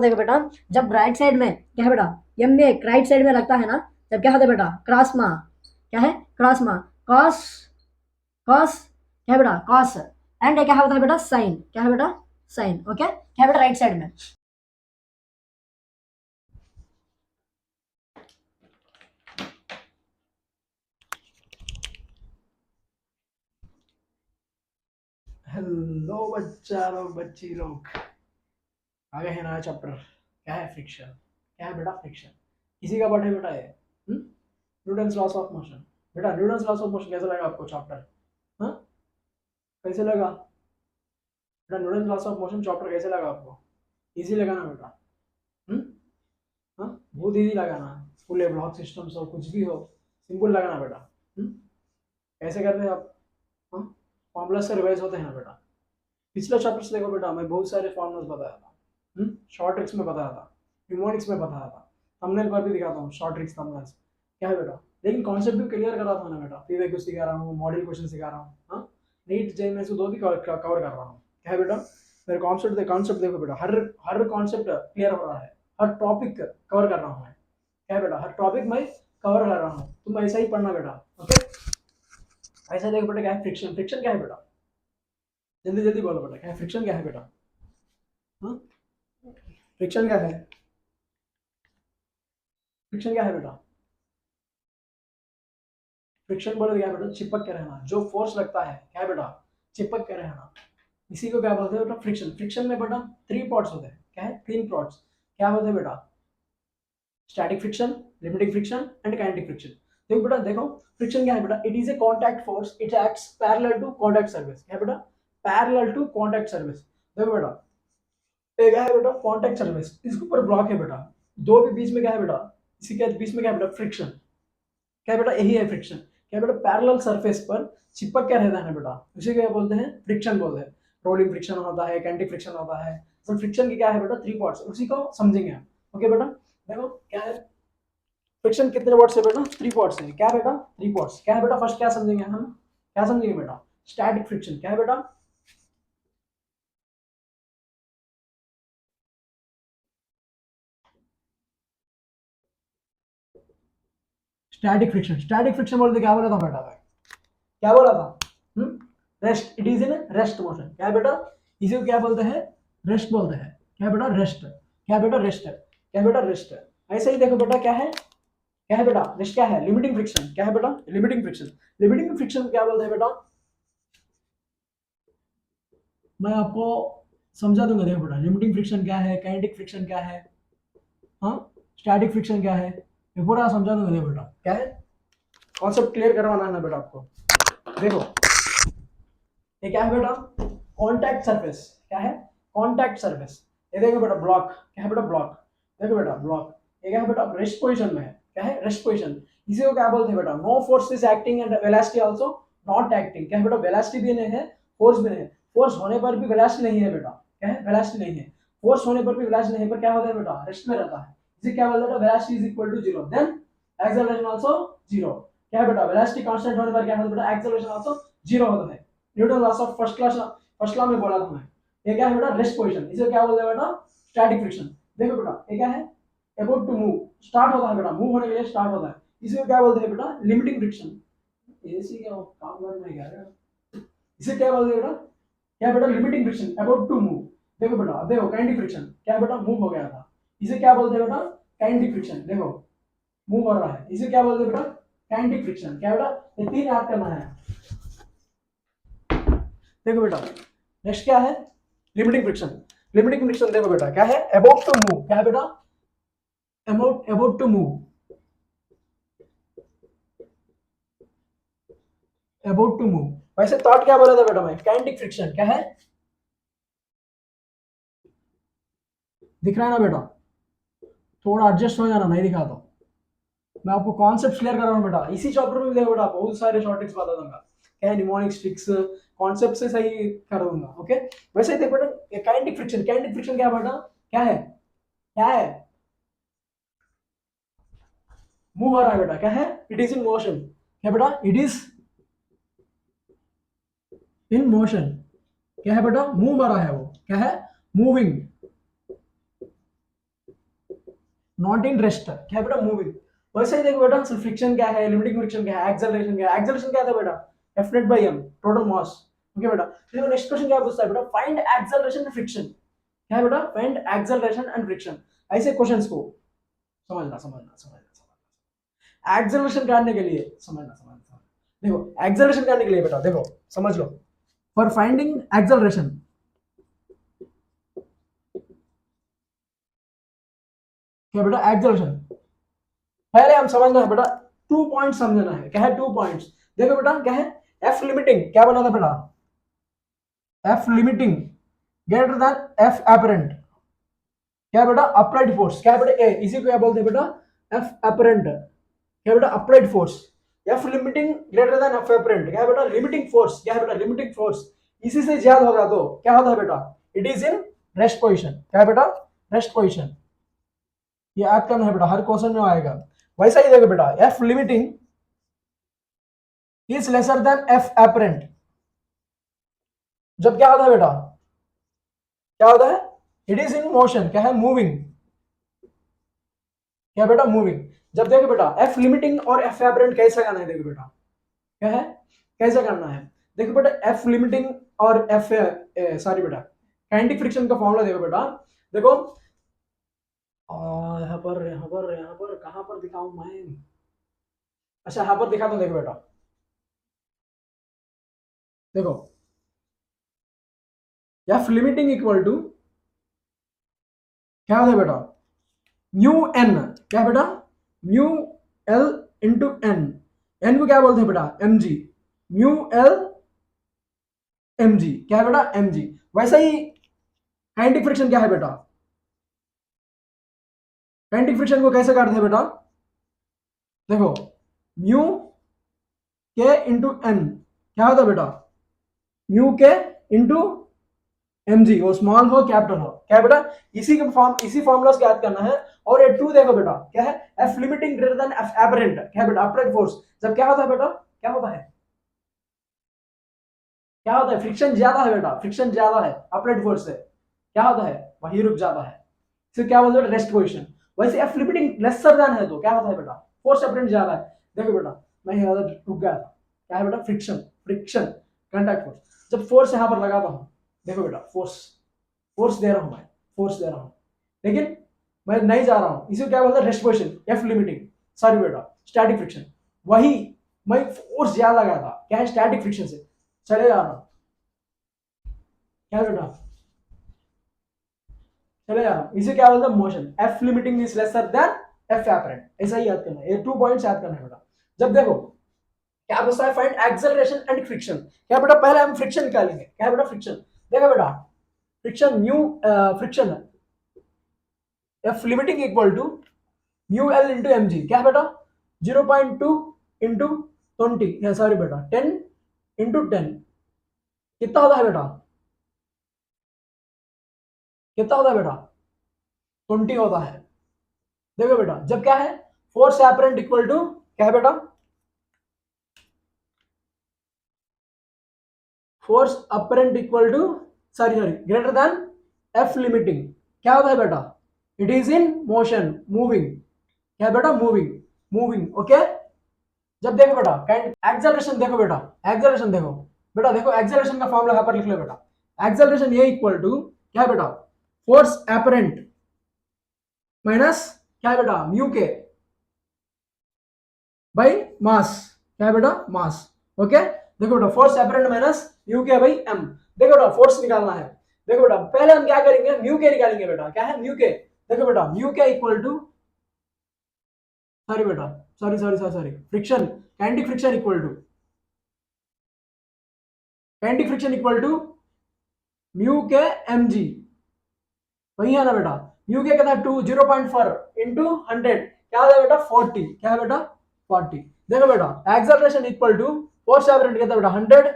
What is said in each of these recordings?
देखो बेटा, जब राइट साइड में क्या है बेटा, एम में राइट साइड में लगता है ना, जब क्या होता है बेटा, क्रॉस मा, क्या है क्रॉस मा, कॉस, कॉस क्या है बेटा, कॉस, एंड क्या होता है बेटा, साइन, क्या है बेटा, साइन। ओके, क्या है बेटा राइट साइड में। हेलो बच्चा लोग, बच्ची लोग, आगे है नया चैप्टर। क्या है फ्रिक्शन? क्या है बेटा फ्रिक्शन? इसी का पार्ट है बेटा ये। Newton's loss of motion. बेटा न्यूटन्स लॉस ऑफ मोशन कैसा लगा आपको चैप्टर? हाँ, कैसे लगा बेटा? Newton's loss of motion chapter कैसे लगा आपको? इजी लगा ना बेटा? हम्म हाँ, बहुत इजी लगा ना? फुल ब्लॉक सिस्टम्स हो, कुछ भी हो, सिंपल लगा ना बेटा? हम्म कैसे करते हैं आप? हाँ, फॉर्मूला से रिवाइज होते हैं ना बेटा? पिछले चैप्टर से देखो बेटा, मैं बहुत सारे फॉर्मूलाज बताया था। शॉर्ट ट्रिक्स में बताया था, न्यूमोनिक्स में बताया था, थंबनेल पर भी दिखाता हूँ शॉर्ट ट्रिक्स थंबनेल्स। क्या है बेटा? लेकिन कॉन्सेप्ट भी क्लियर करा था ना बेटा? फिर कुछ सिखा रहा हूँ, मॉडल क्वेश्चन सिखा रहा हूँ। हाँ, नीट जे में से दो भी कवर कर रहा हूँ। क्या है बेटा? मेरे कॉन्सेप्ट देखो बेटा, हर हर कॉन्सेप्ट क्लियर हो रहा है, हर टॉपिक कवर कर रहा हूँ मैं। क्या है बेटा? हर टॉपिक मैं कवर कर रहा हूँ, तुम ऐसा ही पढ़ना बेटा। ओके, ऐसा देखो बेटा, क्या है फ्रिक्शन? फ्रिक्शन क्या है बेटा? जल्दी जल्दी बोलो बेटा, क्या है फ्रिक्शन? क्या है बेटा? हाँ, फ्रिक्शन क्या है? फ्रिक्शन क्या है बेटा? फ्रिक्शन बोले क्या है बेटा? चिपक के रहना, जो फोर्स लगता है, क्या है बेटा? चिपक के रहना, इसी को क्या बोलते हैं बेटा? फ्रिक्शन। फ्रिक्शन में बेटा थ्री पार्ट्स होते हैं। क्या है? तीन पार्ट्स। क्या होते हैं बेटा? Static friction, limiting friction and kinetic friction. देखो बेटा, देखो फ्रिक्शन क्या है बेटा? It is a contact force, it acts parallel to contact surface. क्या है बेटा? Parallel to contact surface. देखो बेटा, ये क्या है बेटा? कॉन्टैक्ट सर्फेस, इसके ऊपर ब्लॉक है बेटा, दो के बीच में क्या है बेटा? इसी के बीच में क्या है बेटा? फ्रिक्शन। क्या बेटा? यही है फ्रिक्शन। क्या बेटा? पैरेलल सरफेस पर चिपक क्या रहता है बेटा, उसे क्या बोलते हैं? फ्रिक्शन बोलते हैं। रोलिंग फ्रिक्शन होता है, कैंटिक फ्रिक्शन होता है। तो फ्रिक्शन की क्या है बेटा? थ्री पार्ट्स, उसी को समझेंगे हम। ओके बेटा, देखो क्या है फ्रिक्शन, कितने पार्ट्स है बेटा? थ्री पार्ट्स है। क्या बेटा? Three parts. क्या है बेटा? फर्स्ट क्या समझेंगे हम? क्या समझेंगे बेटा? Static friction. क्या है बेटा? Static friction. स्टैटिक फ्रिक्शन बोलते क्या बोला था बेटा भाई? क्या बोला था? Rest, it is in rest motion. क्या है बेटा? इसी को क्या बोलते हैं? रेस्ट बोलते हैं। क्या बेटा? रेस्ट। क्या बेटा? रेस्ट। क्या बेटा? रेस्ट। ऐसे ही देखो बेटा, क्या है? क्या है बेटा? रेस्ट क्या है? Limiting friction. क्या है बेटा? Limiting friction. लिमिटिंग फ्रिक्शन क्या बोलते हैं बेटा? मैं आपको समझा दूंगा। देखो बेटा, लिमिटिंग फ्रिक्शन क्या है, काइनेटिक फ्रिक्शन क्या है, हाँ, स्टैटिक फ्रिक्शन क्या है, ये पूरा समझा दूंगा। देखो बेटा, क्या है? कॉन्सेप्ट क्लियर करवाना है ना बेटा आपको? देखो, ये क्या है बेटा? Contact surface. क्या है? Contact surface. ये देखो बेटा, ब्लॉक। क्या है बेटा? ब्लॉक। देखो बेटा, ब्लॉक। ये क्या है बेटा? रेस्ट पोजीशन में है। क्या है? Rest position. इसी को क्या बोलते हैं बेटा? No force is acting and velocity also not acting. क्या है बेटा? वेलोसिटी भी नहीं है, फोर्स भी नहीं है। फोर्स होने पर भी वेलोसिटी नहीं है बेटा। क्या है? वेलोसिटी नहीं है। फोर्स होने पर भी वेलोसिटी नहीं है, पर क्या होता है बेटा? रेस्ट में रहता है। इसे क्या बोलते हैं? Velocity is equal to zero, then acceleration also zero. क्या है बेटा? वेलोसिटी कांस्टेंट होने पर क्या होता है बेटा? एक्सेलरेशन आल्सो जीरो होता है। Newton laws of first law में बोला था मैं। ये क्या है बेटा? Rest position. इसे क्या बोलते हैं बेटा? Static friction. देखो बेटा, ये क्या है? अबाउट टू मूव, स्टार्ट होता है बेटा, मूव होने के लिए स्टार्ट होता है। इसे क्या बोलते हैं बेटा? Limiting friction. एसी क्या काम कर में क्या है? इसे क्या बोलते हैं बेटा? क्या बेटा? Limiting friction, about to move. देखो बेटा, देखो काइनेटिक फ्रिक्शन, क्या बेटा? मूव हो गया था। इसे क्या बोलते हैं बेटा? Kinetic friction. देखो, मूव हो रहा है, इसे क्या बोलते हैं बेटा? Kinetic friction. क्या बेटा? ये तीन याद करना है। देखो बेटा, नेक्स्ट क्या है? Limiting friction. लिमिटिंग फ्रिक्शन देखो बेटा, क्या है? About to move. क्या है बेटा? About to move, about to move. वैसे थॉट क्या बोला था बेटा मैं? Kinetic friction. क्या है? दिख रहा है ना बेटा? थोड़ा एडजस्ट हो जाना, नहीं दिखा तो। मैं आपको कॉन्सेप्ट क्लियर कर रहा हूँ बेटा। इसी चैप्टर में भी देखो बेटा, बहुत सारे शॉर्ट ट्रिक्स बता दूंगा। क्या है? निमोनिक्स ट्रिक्स, कॉन्सेप्ट से सही कर दूंगा। ओके, वैसे देखो बेटा, काइनेटिक फ्रिक्शन। काइनेटिक फ्रिक्शन क्या बेटा? क्या है? क्या है? मूव हो रहा है बेटा। क्या है? It is in motion. क्या बेटा? It is in motion. क्या है बेटा? मूव हो रहा है वो। क्या है? मूविंग। नॉट इन रेस्ट, क्या है बेटा मूविंग। वैसे ही देखो बेटा फ्रिक्शन क्या है, लिमिटिंग फ्रिक्शन क्या है, एक्सेलरेशन क्या है। एक्सेलरेशन क्या था बेटा, F net by M total mass. Okay बेटा, देखो नेक्स्ट क्वेश्चन क्या पूछता है बेटा, फाइंड एक्सेलरेशन एंड फ्रिक्शन। क्या है बेटा, फाइंड एक्सेलरेशन एंड फ्रिक्शन। ऐसे क्वेश्चंस को समझना समझना समझना समझना, एक्सेलरेशन काटने के लिए समझना समझना। देखो एक्सेलरेशन काटने के लिए बेटा देखो समझ लो, फॉर फाइंडिंग एक्सेलरेशन, क्या बेटा एक्सेलरेशन, पहले हम समझना है बेटा, 2 पॉइंट समझना है। क्या है 2 पॉइंट्स, देखो बेटा क्या है, एफ लिमिटिंग क्या बना था बेटा, F limiting greater than F apparent. क्या बेटा अपराइट फोर्स, क्या बेटा ए, इसी को क्या बोलते हैं बेटा, एफ एपरेंट। क्या बेटा upright force, F limiting greater than F apparent. क्या बेटा लिमिटिंग फोर्स, क्या है बेटा लिमिटिंग फोर्स, इसी से ज्यादा होगा तो क्या होता है बेटा, it is in rest position. क्या है बेटा रेस्ट पोजिशन। ये याद करना है बेटा, हर क्वेश्चन में आएगा। वैसा ही देखो बेटा, F limiting is lesser than F apparent, जब क्या होता है बेटा, क्या होता है, इट इज इन मोशन, क्या है मूविंग। क्या बेटा मूविंग। जब देखो बेटा एफ लिमिटिंग और एफ एपरेंट कैसे करना है, देखो बेटा क्या है, कैसे करना है। देखो बेटा एफ लिमिटिंग और एफ सॉरी बेटा काइनेटिक फ्रिक्शन का फॉर्मूला देखो बेटा, देखो यहाँ पर कहां पर दिखाऊं मैं, अच्छा यहाँ पर दिखा दो। देखो बेटा देखो एफ लिमिटिंग इक्वल टू क्या होता है बेटा, म्यू एन। क्या बेटा mu L into N, N को क्या बोलते हैं बेटा M G, mu L M G. क्या है बेटा एम जी। वैसा ही काइनेटिक फ्रिक्शन क्या है बेटा, काइनेटिक फ्रिक्शन को कैसे काटते हैं बेटा, देखो म्यू के इंटू एन, क्या होता है बेटा म्यू के इंटू एम जी, वो स्मॉल हो कैपिटल हो। क्या है बेटा इसी के फॉर्म, इसी फॉर्मूला से याद करना है। और ये 2 देखो बेटा क्या है, F limiting greater than F apparent. क्या है बेटा अपराइट फोर्स, जब क्या होता है बेटा, क्या होता है, क्या होता है, फ्रिक्शन ज्यादा है बेटा, फ्रिक्शन ज्यादा है अपराइट फोर्स से, क्या होता है वही रुक जाता है, इसे क्या बोलते हैं रेस्ट पोजीशन। वैसे एफ लिमिटिंग लेसर देन है तो क्या होता है बेटा, फोर्स अपरेंट ज्यादा है। देखो बेटा मैं यहाँ रुक गया था, क्या है बेटा फ्रिक्शन, फ्रिक्शन कांटेक्ट फोर्स। जब फोर्स यहाँ पर लगाता हूँ, देखो बेटा फोर्स, फोर्स दे रहा हूँ मैं, फोर्स दे रहा हूँ, लेकिन मैं नहीं जा रहा हूँ, इसे क्या बोलते हैं rest position, F limiting sorry बेटा स्टैटिक फ्रिक्शन। वही मैं फोर्स ज्यादा लगाया था, क्या है स्टैटिक फ्रिक्शन से चले जा रहा हूँ, क्या बेटा चले जा रहा हूँ, इसे क्या बोलते हैं motion. F limiting is lesser than F apparent, ऐसा ही याद करना है, ये 2 पॉइंट्स याद करना है बेटा। जब देखो क्या पूछता है, फाइंड एक्सेलरेशन एंड फ्रिक्शन। क्या बेटा पहले हम फ्रिक्शन निकालेंगे। क्या है बेटा फ्रिक्शन, देखो बेटा friction mu friction F limiting equal to mu L into M G. क्या है बेटा 0.2 इंटू 20, सॉरी बेटा 10 इंटू 10, कितना होता है बेटा, कितना होता है बेटा 20 होता है। देखो बेटा जब क्या है, फोर्स एपरेंट इक्वल टू क्या है बेटा, force apparent equal to sorry greater than F limiting. क्या होता है बेटा, it is in motion moving. क्या है बेटा मूविंग, मूविंग ओके। जब देखो बेटा एक्सेलरेशन, देखो बेटा एक्सेलरेशन देखो बेटा, देखो एक्सेलरेशन का फॉर्मूला यहाँ पर लिख लो बेटा, एक्सेलरेशन ये इक्वल टू क्या है बेटा, फोर्स एपरेंट माइनस क्या है बेटा म्यू के बाई मास। क्या है बेटा मास ओके। देखो बेटा फोर्स एपरेंट माइनस म्यू के बाई एम। देखो बेटा फोर्स निकालना है, देखो बेटा पहले हम क्या करेंगे, म्यू के निकालेंगे बेटा। क्या है म्यू के, देखो बेटा mu K equal to sorry बेटा sorry friction, kinetic friction equal to, kinetic friction equal to mu K M G, वही है ना बेटा। म्यू के कितना 2 0.4 इंटू 100, क्या है बेटा 40। क्या है बेटा 40। देखो बेटा acceleration equal to force apparent कितना बेटा 100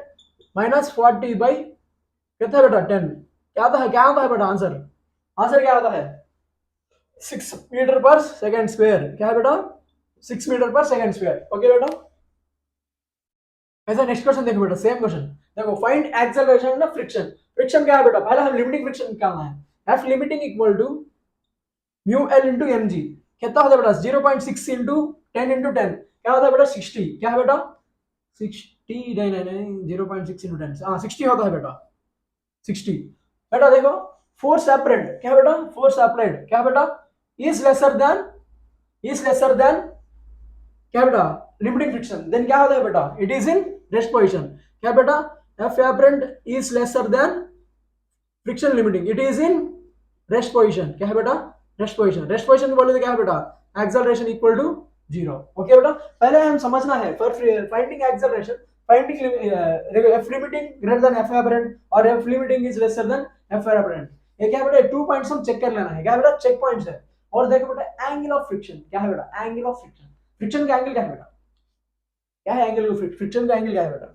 माइनस 40 बाई कितना बेटा 10, क्या आता है, क्या आता है बेटा आंसर, आंसर क्या आता है 6 मीटर पर सेकेंड स्क्वायर। क्या है बेटा 6 metre per second square okay बेटा। ऐसा नेक्स्ट क्वेश्चन देखो बेटा, सेम क्वेश्चन देखो, फाइंड एक्सेलरेशन ना फ्रिक्शन। फ्रिक्शन क्या है बेटा, पहले हम लिमिटिंग फ्रिक्शन निकालना है, F limiting equal to mu L into M G. कितना होता है बेटा 0.6 इंटू 10 इंटू 10 क्या होता है बेटा 60, क्या है बेटा 60, नहीं नहीं नहीं 0.6 इंटू 10 हाँ 60 होता है बेटा 60। बेटा देखो फोर्स अप्लाइड क्या है बेटा, फोर्स अप्लाइड क्या है बेटा इज लेसर देन क्या है बेटा लिमिटिंग फ्रिक्शन, देन क्या होता है बेटा it is in rest position, क्या है बेटा F apparent is lesser than friction limiting, it is in rest position, क्या है बेटा रेस्ट पोजीशन, रेस्ट पोजीशन में बोले तो क्या है बेटा एक्सेलरेशन इक्वल टू 0। ओके बेटा पहले हम समझना है for finding acceleration, finding F limiting greater than F apparent और F limiting is lesser than F apparent, ये क्या है बेटा 2 पॉइंट्स हम चेक कर लेना है, क्या है बेटा चेक पॉइंट्स है। और देखो बेटा एंगल ऑफ फ्रिक्शन क्या है बेटा, एंगल ऑफ फ्रिक्शन, फ्रिक्शन का एंगल क्या है बेटा, क्या है एंगल, फ्रिक्शन का एंगल क्या है बेटा,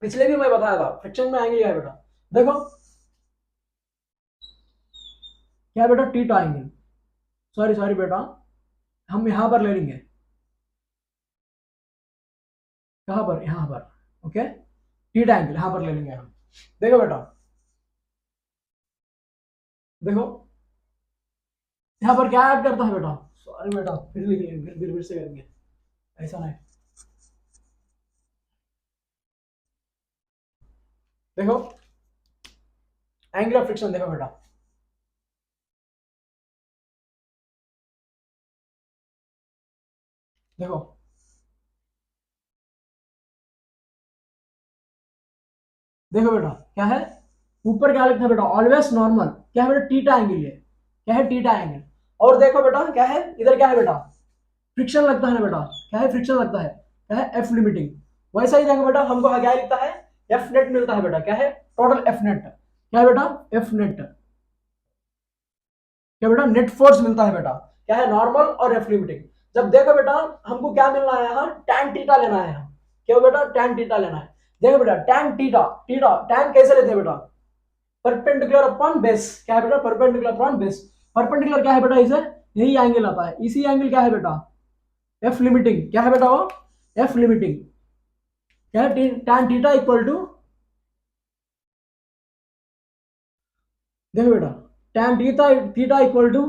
पिछले भी मैं बताया था फ्रिक्शन में एंगल क्या है बेटा, देखो क्या है बेटा टीटा एंगल, सॉरी बेटा हम यहां पर ले लेंगे, कहां पर यहां पर, ओके टीटा एंगल यहां पर ले लेंगे हम। देखो बेटा देखो यहां पर क्या ऐड करता है बेटा, सॉरी बेटा फिर लिख लेंगे, फिर से करेंगे, ऐसा नहीं। देखो एंगल ऑफ फ्रिक्शन देखो बेटा, देखो देखो बेटा क्या है ऊपर क्या लिखा है बेटा ऑलवेज नॉर्मल, क्या है बेटा टीटा एंगल, ये क्या है टीटा एंगल। और देखो बेटा क्या है इधर क्या है बेटा फ्रिक्शन लगता है ना बेटा, क्या है फ्रिक्शन लगता है, क्या है एफ लिमिटिंग। वैसा ही देखो बेटा हमको क्या लिखता है एफ नेट मिलता है बेटा, क्या है टोटल एफ नेट, क्या है बेटा एफ नेट, क्या बेटा नेट फोर्स मिलता है बेटा, क्या है नॉर्मल और एफ लिमिटिंग। जब देखो बेटा हमको क्या मिलना है यहाँ टैन टीटा लेना है, क्या बेटा टैन टीटा लेना है। देखो बेटा टैन टीटा, टीटा टैन कैसे लेते हैं बेटा परपेंडिकुलर अपॉन बेस, क्या है बेटा परपेंडिकुलर अपॉन बेस, परपेंडिकुलर क्या है बेटा इसे यही एंगल आता है, इसी एंगल क्या है बेटा एफ लिमिटिंग, क्या है बेटा वो एफ लिमिटिंग, क्या है टैन थीटा इक्वल टू, देखो बेटा टैन थीटा इक्वल टू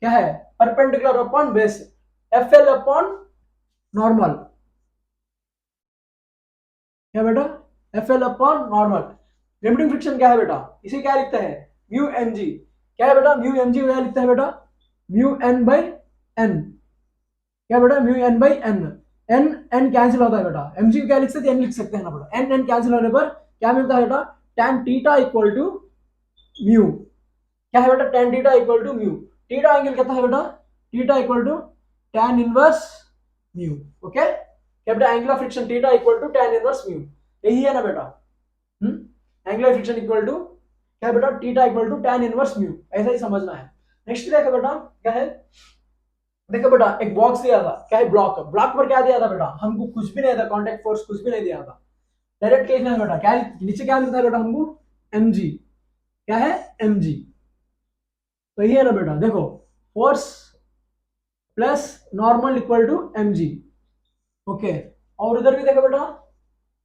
क्या है perpendicular upon base F L upon normal, क्या बेटा F L upon normal. Limiting friction क्या है बेटा इसे क्या लिखता है म्यू एन जी, क्या है बेटा म्यू एन जी क्या लिखता है बेटा म्यू एन बाई एन, क्या बेटा mu N by N, N N cancel होता है बेटा, एम जी क्या लिख सकते हैं एन लिख सकते हैं ना बेटा, एन एन कैंसिल होने पर क्या मिलता है बेटा tan theta equal to mu, क्या है बेटा tan theta equal to mu, theta angle कितना है बेटा theta equal to tan inverse mu, okay क्या बेटा angle of friction theta equal to tan inverse mu, यही है ना बेटा angle of friction equal to क्या बेटा theta equal to tan inverse mu, ऐसा ही समझना है। नेक्स्ट देखो बेटा क्या है, देखो बेटा एक बॉक्स दिया था, क्या है ब्लॉक, ब्लॉक पर क्या दिया था बेटा हमको कुछ भी नहीं था, कांटेक्ट फोर्स कुछ भी नहीं दिया था, डायरेक्ट लिखना है बेटा, क्या नीचे क्या मिलता है बेटा हमको mg, क्या है mg, तो ये है ना बेटा देखो force plus normal equal to mg, okay और इधर भी देखो बेटा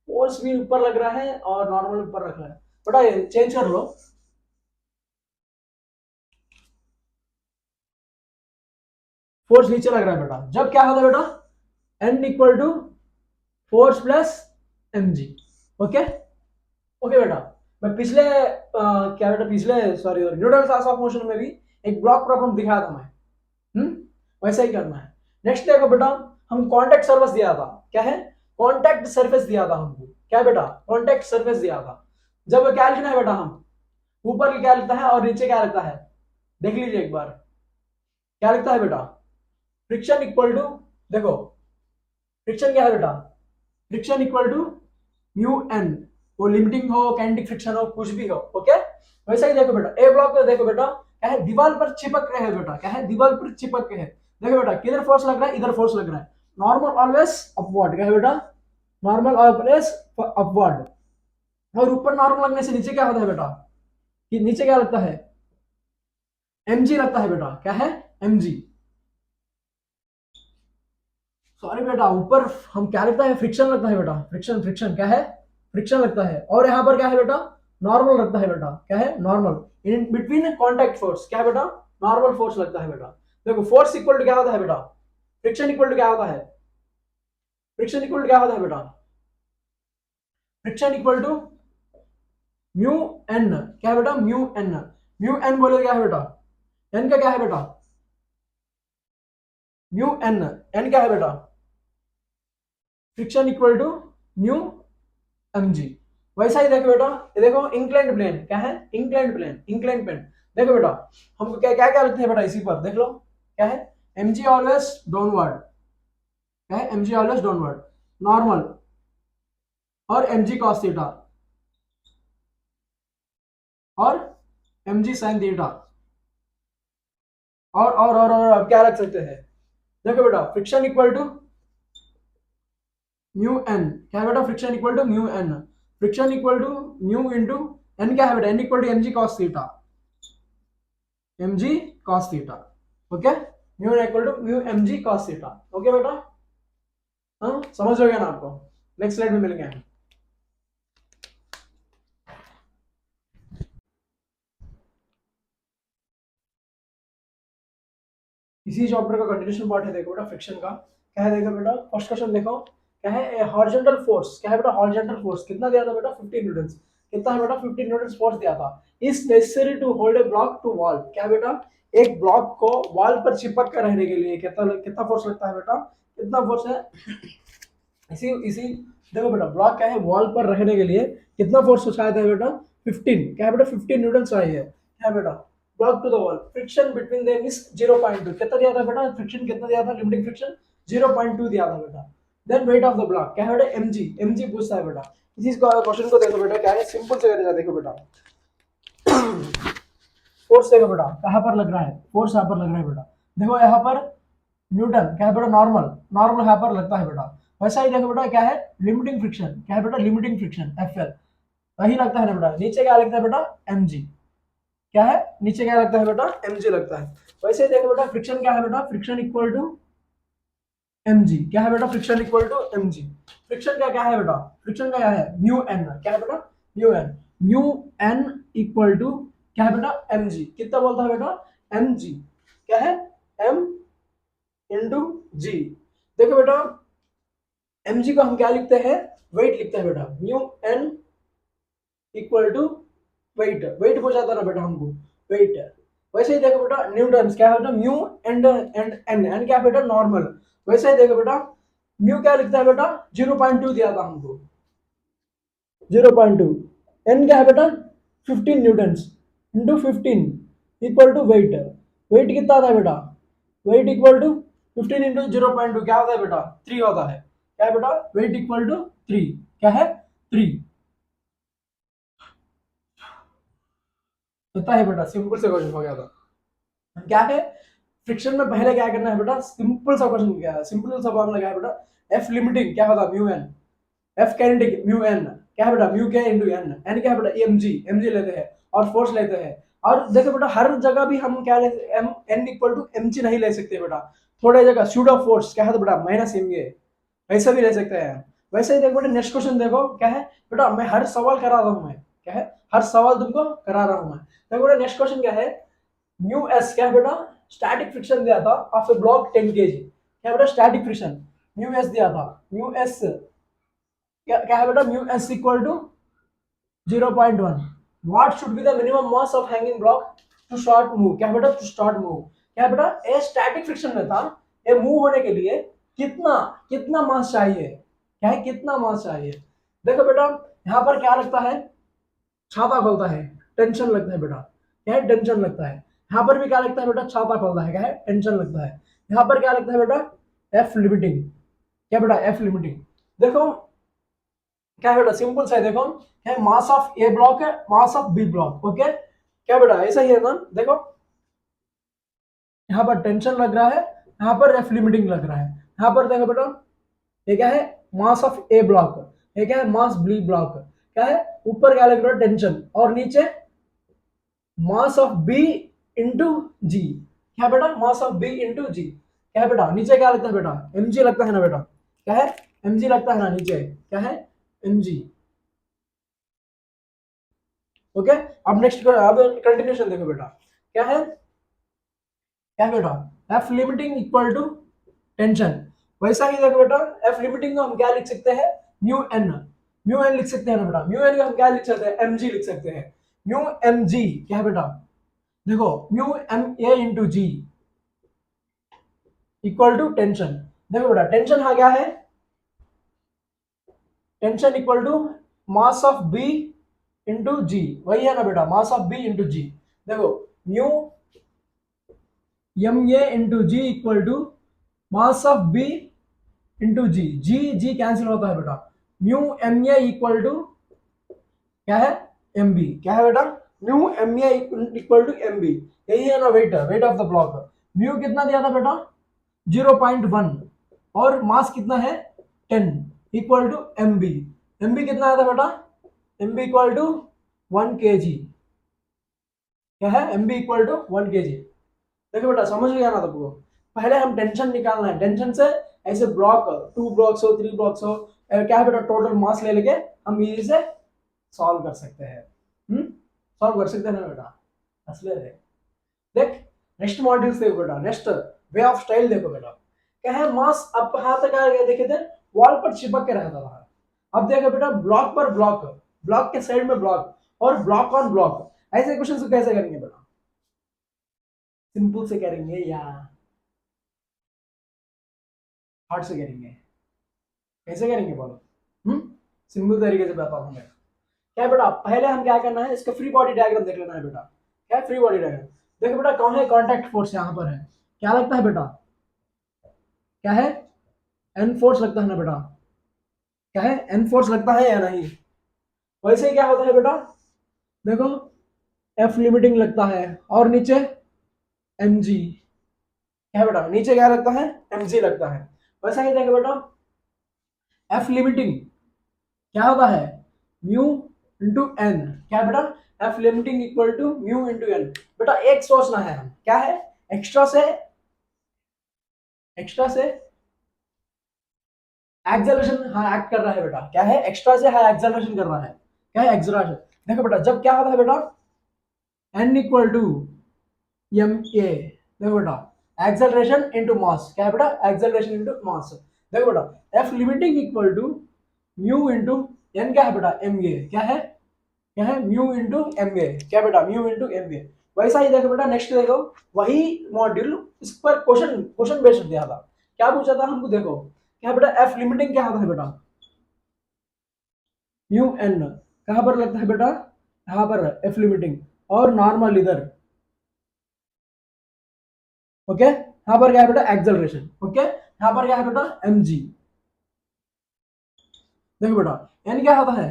फोर्स भी ऊपर लग रहा है और नॉर्मल ऊपर रख रहा है बेटा, ये चेंज कर लो, फोर्स नीचे लग रहा है बेटा, जब क्या होता है बेटा n equal to force plus mg, okay okay बेटा मैं पिछले क्या बेटा पिछले sorry Newton laws of motion में भी एक ब्लॉक प्रॉब्लम दिखाया था मैं, वैसा ही करना है। नेक्स्ट देखो बेटा हम कांटेक्ट सरफेस दिया था, क्या है कांटेक्ट सरफेस दिया था हमको, क्या बेटा कांटेक्ट सरफेस दिया था, जब क्या लिखना है बेटा हम ऊपर क्या लिखता है और नीचे क्या लिखता है देख लीजिए एक बार, क्या लिखता है बेटा फ्रिक्शन इक्वल टू, देखो फ्रिक्शन क्या है बेटा friction equal to mu N, वो लिमिटिंग हो काइनेटिक फ्रिक्शन हो कुछ भी हो, ओके वैसा ही देखो बेटा ए ब्लॉक पे देखो बेटा क्या है दीवार पर चिपक रहे हैं बेटा, क्या है दीवार पर चिपक के है, देखो बेटा किधर फोर्स लग रहा है इधर फोर्स लग रहा है, नॉर्मल ऑलवेज अपवर्ड, क्या है बेटा नॉर्मल ऑलवेज अपवर्ड, और ऊपर नॉर्मल लगने से नीचे क्या होता है बेटा कि नीचे क्या लगता है mg लगता है बेटा, क्या है mg, सॉरी बेटा ऊपर हम क्या लगता है फ्रिक्शन लगता है बेटा, फ्रिक्शन फ्रिक्शन क्या है फ्रिक्शन लगता है, और यहाँ पर क्या है बेटा नॉर्मल लगता है बेटा, क्या है normal in between contact force, क्या है बेटा नॉर्मल फोर्स लगता है बेटा। देखो फोर्स इक्वल टू क्या होता है बेटा, फ्रिक्शन इक्वल टू क्या होता है, फ्रिक्शन इक्वल टू क्या होता है बेटा, friction equal to mu N, क्या है बेटा, म्यू एन। म्यू एन बोले क्या है बेटा, एन का क्या है बेटा, म्यू एन, एन क्या है बेटा, friction equal to mu M G. वैसा ही देखो बेटा, ये देखो इंक्लाइंड प्लेन क्या है, इंक्लाइंड प्लेन, इंक्लाइंड प्लेन। देखो बेटा हमको क्या क्या क्या लिखते हैं बेटा इसी पर, देख लो क्या है, एम जी ऑलवेज डाउनवर्ड, क्या है, M G always downward, normal, और एम जी कॉस थीटा, और एम जी साइन थीटा, और अब क्या रख सकते हैं, देखो बेटा friction equal to mu N, क्या है बेटा, friction equal to mu N, friction equal to mu into N, क्या है बेटा, N equal to M G cos theta, M G cos theta, okay, mu N equal to mu M G cos theta, okay बेटा, हाँ समझ हो गया ना आपको, नेक्स्ट स्लाइड में मिलेंगे हम। इसी चैप्टर का कंटिन्यूशन पार्ट है, देखो बेटा फ्रिक्शन का क्या है, देखो बेटा फर्स्ट क्वेश्चन देखो क्या है, हॉरिजॉन्टल फोर्स, क्या है बेटा, हॉरिजॉन्टल फोर्स कितना दिया था बेटा, 15 न्यूटन, कितना है बेटा, 15 न्यूटन फोर्स दिया था, is necessary to hold a block to wall, क्या है बेटा, एक ब्लॉक को वॉल पर चिपक कर रहने के लिए कितना कितना फोर्स लगता है बेटा, कितना फोर्स है, इसी इसी देखो बेटा ब्लॉक क्या है, वॉल पर रहने के लिए कितना फोर्स चाहिए था बेटा, 15, क्या है बेटा, 15 न्यूटन चाहिए, क्या है बेटा, block to the wall, friction between them is 0.2, कितना दिया था बेटा, फ्रिक्शन कितना दिया था, लिमिटिंग फ्रिक्शन 0.2 दिया था बेटा, then weight of the block क्या है बेटा, एमजी, एमजी पूछता है बेटा, इसी क्वेश्चन को देखो बेटा क्या है, सिंपल से करेगा, देखो बेटा फोर्स देखो बेटा कहाँ पर लग रहा है, फोर्स यहाँ पर लग रहा है बेटा, देखो यहाँ पर न्यूटन, क्या है बेटा, नॉर्मल, नॉर्मल यहाँ पर लगता है बेटा, वैसा ही देखो बेटा क्या है, लिमिटिंग फ्रिक्शन, क्या है बेटा, लिमिटिंग फ्रिक्शन एफ एल, वही लगता है ना बेटा, नीचे क्या लगता है बेटा, एम जी, क्या है, नीचे क्या लगता है बेटा, एम जी लगता है, वैसे ही देखो बेटा फ्रिक्शन क्या है बेटा, friction equal to M G, क्या है बेटा, friction equal to M G, friction का क्या है बेटा, फ्रिक्शन का क्या है, म्यू एन, क्या है बेटा, mu N, mu N equal to क्या है बेटा, एम जी, कितना बोलता है बेटा, एम जी, क्या है, एम इंटू जी, देखो बेटा एम जी को हम क्या लिखते हैं, वेट लिखते हैं बेटा, mu N equal to weight, weight पूछा था ना बेटा हमको, वेट, वैसे ही देखो बेटा न्यूटन क्या है बेटा, म्यू एंड एन, एन क्या है बेटा, नॉर्मल, वैसे ही देखो बेटा म्यू क्या लिखता है बेटा, 0.2 दिया था हमको, 0.2, एन क्या है बेटा, 15 newton into 15 equal to weight, weight कितना आता है बेटा, वेट इक्वल टू 15 इंटू 0.2 क्या होता है बेटा, 3 होता है, क्या है बेटा, वेट इक्वल टू 3, क्या है, 3, पता है बेटा, सिंपल से क्वेश्चन हो गया था, क्या है, फ्रिक्शन में पहले क्या करना है बेटा, सिंपल सा क्वेश्चन क्या है, सिंपल सा फॉर्मूला क्या है बेटा, एफ लिमिटिंग क्या होता है, mu N, F kinetic mu N, क्या है बेटा, म्यू के इंटू एन, एन क्या है बेटा, एम जी, एम जी लेते हैं, और फोर्स लेते हैं, और देखो बेटा हर जगह भी हम क्या लेते हैं, M N equal to M G नहीं ले सकते बेटा, थोड़े जगह स्यूडो फोर्स क्या है तो बेटा माइनस एम ए, ऐसा भी ले सकते हैं, वैसे ही देखो बेटा नेक्स्ट क्वेश्चन देखो क्या है बेटा, मैं हर सवाल करा रहा हूँ, मैं क्या है, हर सवाल तुमको करा रहा हूँ मैं, देखो बेटा नेक्स्ट क्वेश्चन क्या है, म्यू एस क्या है बेटा, स्टैटिक फ्रिक्शन दिया था ऑफ ए ब्लॉक 10 केजी, क्या बेटा, स्टैटिक फ्रिक्शन म्यू एस दिया था, म्यू एस क्या है बेटा, mu S equal to 0.1, what should be the minimum mass of hanging block to start move, क्या है बेटा, टू स्टार्ट मूव, क्या है बेटा, ए स्टैटिक फ्रिक्शन में था, ये मूव होने के लिए कितना कितना मास चाहिए, क्या है, कितना मास चाहिए, देखो बेटा यहाँ पर क्या लगता है, छाता खोलता है, टेंशन लगता है बेटा, क्या है, टेंशन लगता है, यहाँ पर भी क्या लगता है बेटा, छाता खोलता है, क्या है, टेंशन लगता है, यहाँ पर क्या लगता है बेटा, एफ लिमिटिंग, क्या बेटा, एफ लिमिटिंग, देखो क्या है बेटा, सिंपल सा है, देखो क्या है, मास ऑफ ए ब्लॉक है, mass of B block, okay, क्या बेटा ऐसा ही है ना, देखो यहाँ पर टेंशन लग रहा है, यहाँ पर एफ लिमिटिंग लग रहा है, यहाँ पर देखो बेटा ये क्या है, मास ऑफ ए ब्लॉक, ये क्या है, मास बी ब्लॉक, क्या है, ऊपर क्या लग रहा है, टेंशन, और नीचे मास ऑफ बी इंटू जी, क्या बेटा, मास ऑफ बी इंटू जी, क्या है बेटा, नीचे क्या लगता है बेटा, एम जी लगता है ना बेटा, क्या है, एम जी लगता है ना नीचे, क्या है, एम जी, ओके, अब नेक्स्ट अब कंटिन्यूशन देखो बेटा, क्या है, क्या है बेटा, F limiting equal to tension. वैसा ही देखो बेटा, एफ लिमिटिंग को हम क्या लिख सकते हैं, म्यू एन, म्यू एन लिख सकते हैं ना बेटा, म्यू एन को हम क्या लिख सकते हैं, एम जी लिख सकते हैं। म्यू एम जी क्या है बेटा, देखो mu M A into G equal to tension. देखो बेटा टेंशन हाँ क्या है, tension equal to mass of B into G, वही है ना बेटा, mass of B into G. देखो mu M A into G equal to mass of B into G, G G cancel होता है बेटा। Mu M A equal to क्या है, एम बी, क्या है बेटा, mu M A equal to M B, यही है ना weight, weight of the block. Mu कितना दिया था बेटा, 0.1, और मास कितना है 10, equal to M B. M B कितना आया था बेटा, M B equal to 1 kg, क्या है, M B equal to 1 kg। देखो बेटा समझ गया ना तुमको, पहले हम टेंशन निकालना है, टेंशन से ऐसे ब्लॉक 2 ब्लॉक्स हो 3 ब्लॉक्स हो, क्या है बेटा, टोटल मास ले लेके हम इजी से सॉल्व कर सकते हैं। सॉल्व कर सकते हैं ना बेटा, असले रे। देख नेक्स्ट मॉड्यूल्स देखो बेटा, नेक्स्ट वे ऑफ स्टाइल देखो बेटा, क्या है, मास अब कहाँ तक आ गया देखे थे, वॉल पर चिपक के रहता था। अब देखो बेटा ब्लॉक पर ब्लॉक, ब्लॉक के साइड में ब्लॉक, और ब्लॉक ऑन ब्लॉक, ऐसे क्वेश्चन कैसे करेंगे बेटा, सिंपल से करेंगे या हार्ड से करेंगे, कैसे करेंगे बोलो। सिंपल तरीके से बताता हूँ मैं, क्या है बेटा, पहले हम क्या करना है, इसका फ्री बॉडी डायग्राम देख लेना है बेटा। क्या है फ्री बॉडी डायग्राम, देखो बेटा कौन है, कॉन्टैक्ट फोर्स यहाँ पर है, क्या लगता है बेटा, क्या है, एन फोर्स लगता है ना बेटा, क्या है, एन फोर्स लगता है या नहीं। वैसे ही क्या होता है बेटा, देखो एफ लिमिटिंग लगता है, और नीचे एम जी, क्या है बेटा, नीचे क्या लगता है, एम जी लगता है। वैसा ही देखो बेटा, एफ लिमिटिंग क्या होता है, म्यू इंटू एन, क्या बेटा, F limiting equal to mu into N. बेटा एक सोचना है हम, क्या है, एक्स्ट्रा से, एक्स्ट्रा से एक्सेलरेशन हाँ एक्ट कर रहा है बेटा, क्या है, एक्स्ट्रा से हाँ एक्सेलरेशन कर रहा है, क्या है, एक्सेलरेशन। देखो बेटा जब क्या होता है बेटा, N equal to M A, देखो बेटा एक्सेलरेशन इनटू मास, क्या है बेटा, एक्सेलरेशन इनटू मास। देखो बेटा F limiting equal to mu into N, क्या है बेटा, एम ए, क्या है म्यू इंटू एम ए, क्या बेटा, म्यू इंटू एम ए। वैसा ही देखो बेटा नेक्स्ट देखो, वही मॉड्यूल इस पर क्वेश्चन क्वेश्चन बेस्ड दिया था, क्या पूछा था हमको, देखो क्या बेटा, एफ लिमिटिंग क्या होता है बेटा, म्यू एन, कहां पर लगता है बेटा, यहाँ पर एफ लिमिटिंग, और नॉर्मल इधर, ओके यहाँ पर क्या है बेटा, एक्सेलरेशन, ओके यहाँ पर क्या है बेटा, एम जी। देखो बेटा एन क्या होता है,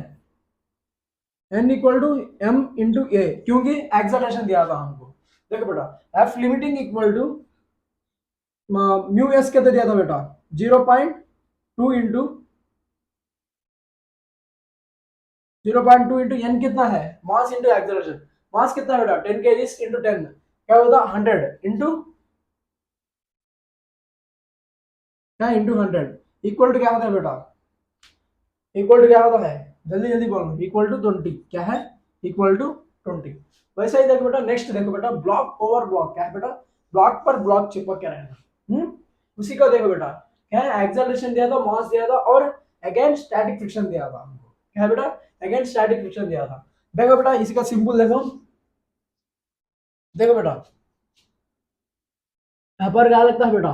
N equal to M into A, क्योंकि एक्सेलरेशन दिया था हमको। देखो बेटा F limiting equal to mu S कितना दिया था बेटा, 0.2 इंटू 0.2 इंटू एन कितना है, मास इंटू एक्सेलरेशन, मास कितना है बेटा, 10 kg इंटू 10, क्या होता, 100 इंटू, क्या इंटू 100, इक्वल टू क्या होता है बेटा, इक्वल टू क्या होता है, जल्दी जल्दी बोलो, इक्वल टू 20, क्या है, इक्वल टू 20। वैसे ही देखो बेटा नेक्स्ट देखो बेटा, ब्लॉक ओवर ब्लॉक, क्या है बेटा, ब्लॉक पर ब्लॉक चिपक के रहना। उसी का देखो बेटा, क्या है, एक्सेलरेशन दिया था, मास दिया था, और अगेंस्ट स्टैटिक फ्रिक्शन दिया था हमको, क्या है बेटा, अगेंस्ट स्टैटिक फ्रिक्शन दिया था। देखो बेटा इसी का सिंपल देखो, देखो बेटा यहाँ पर क्या लगता है बेटा,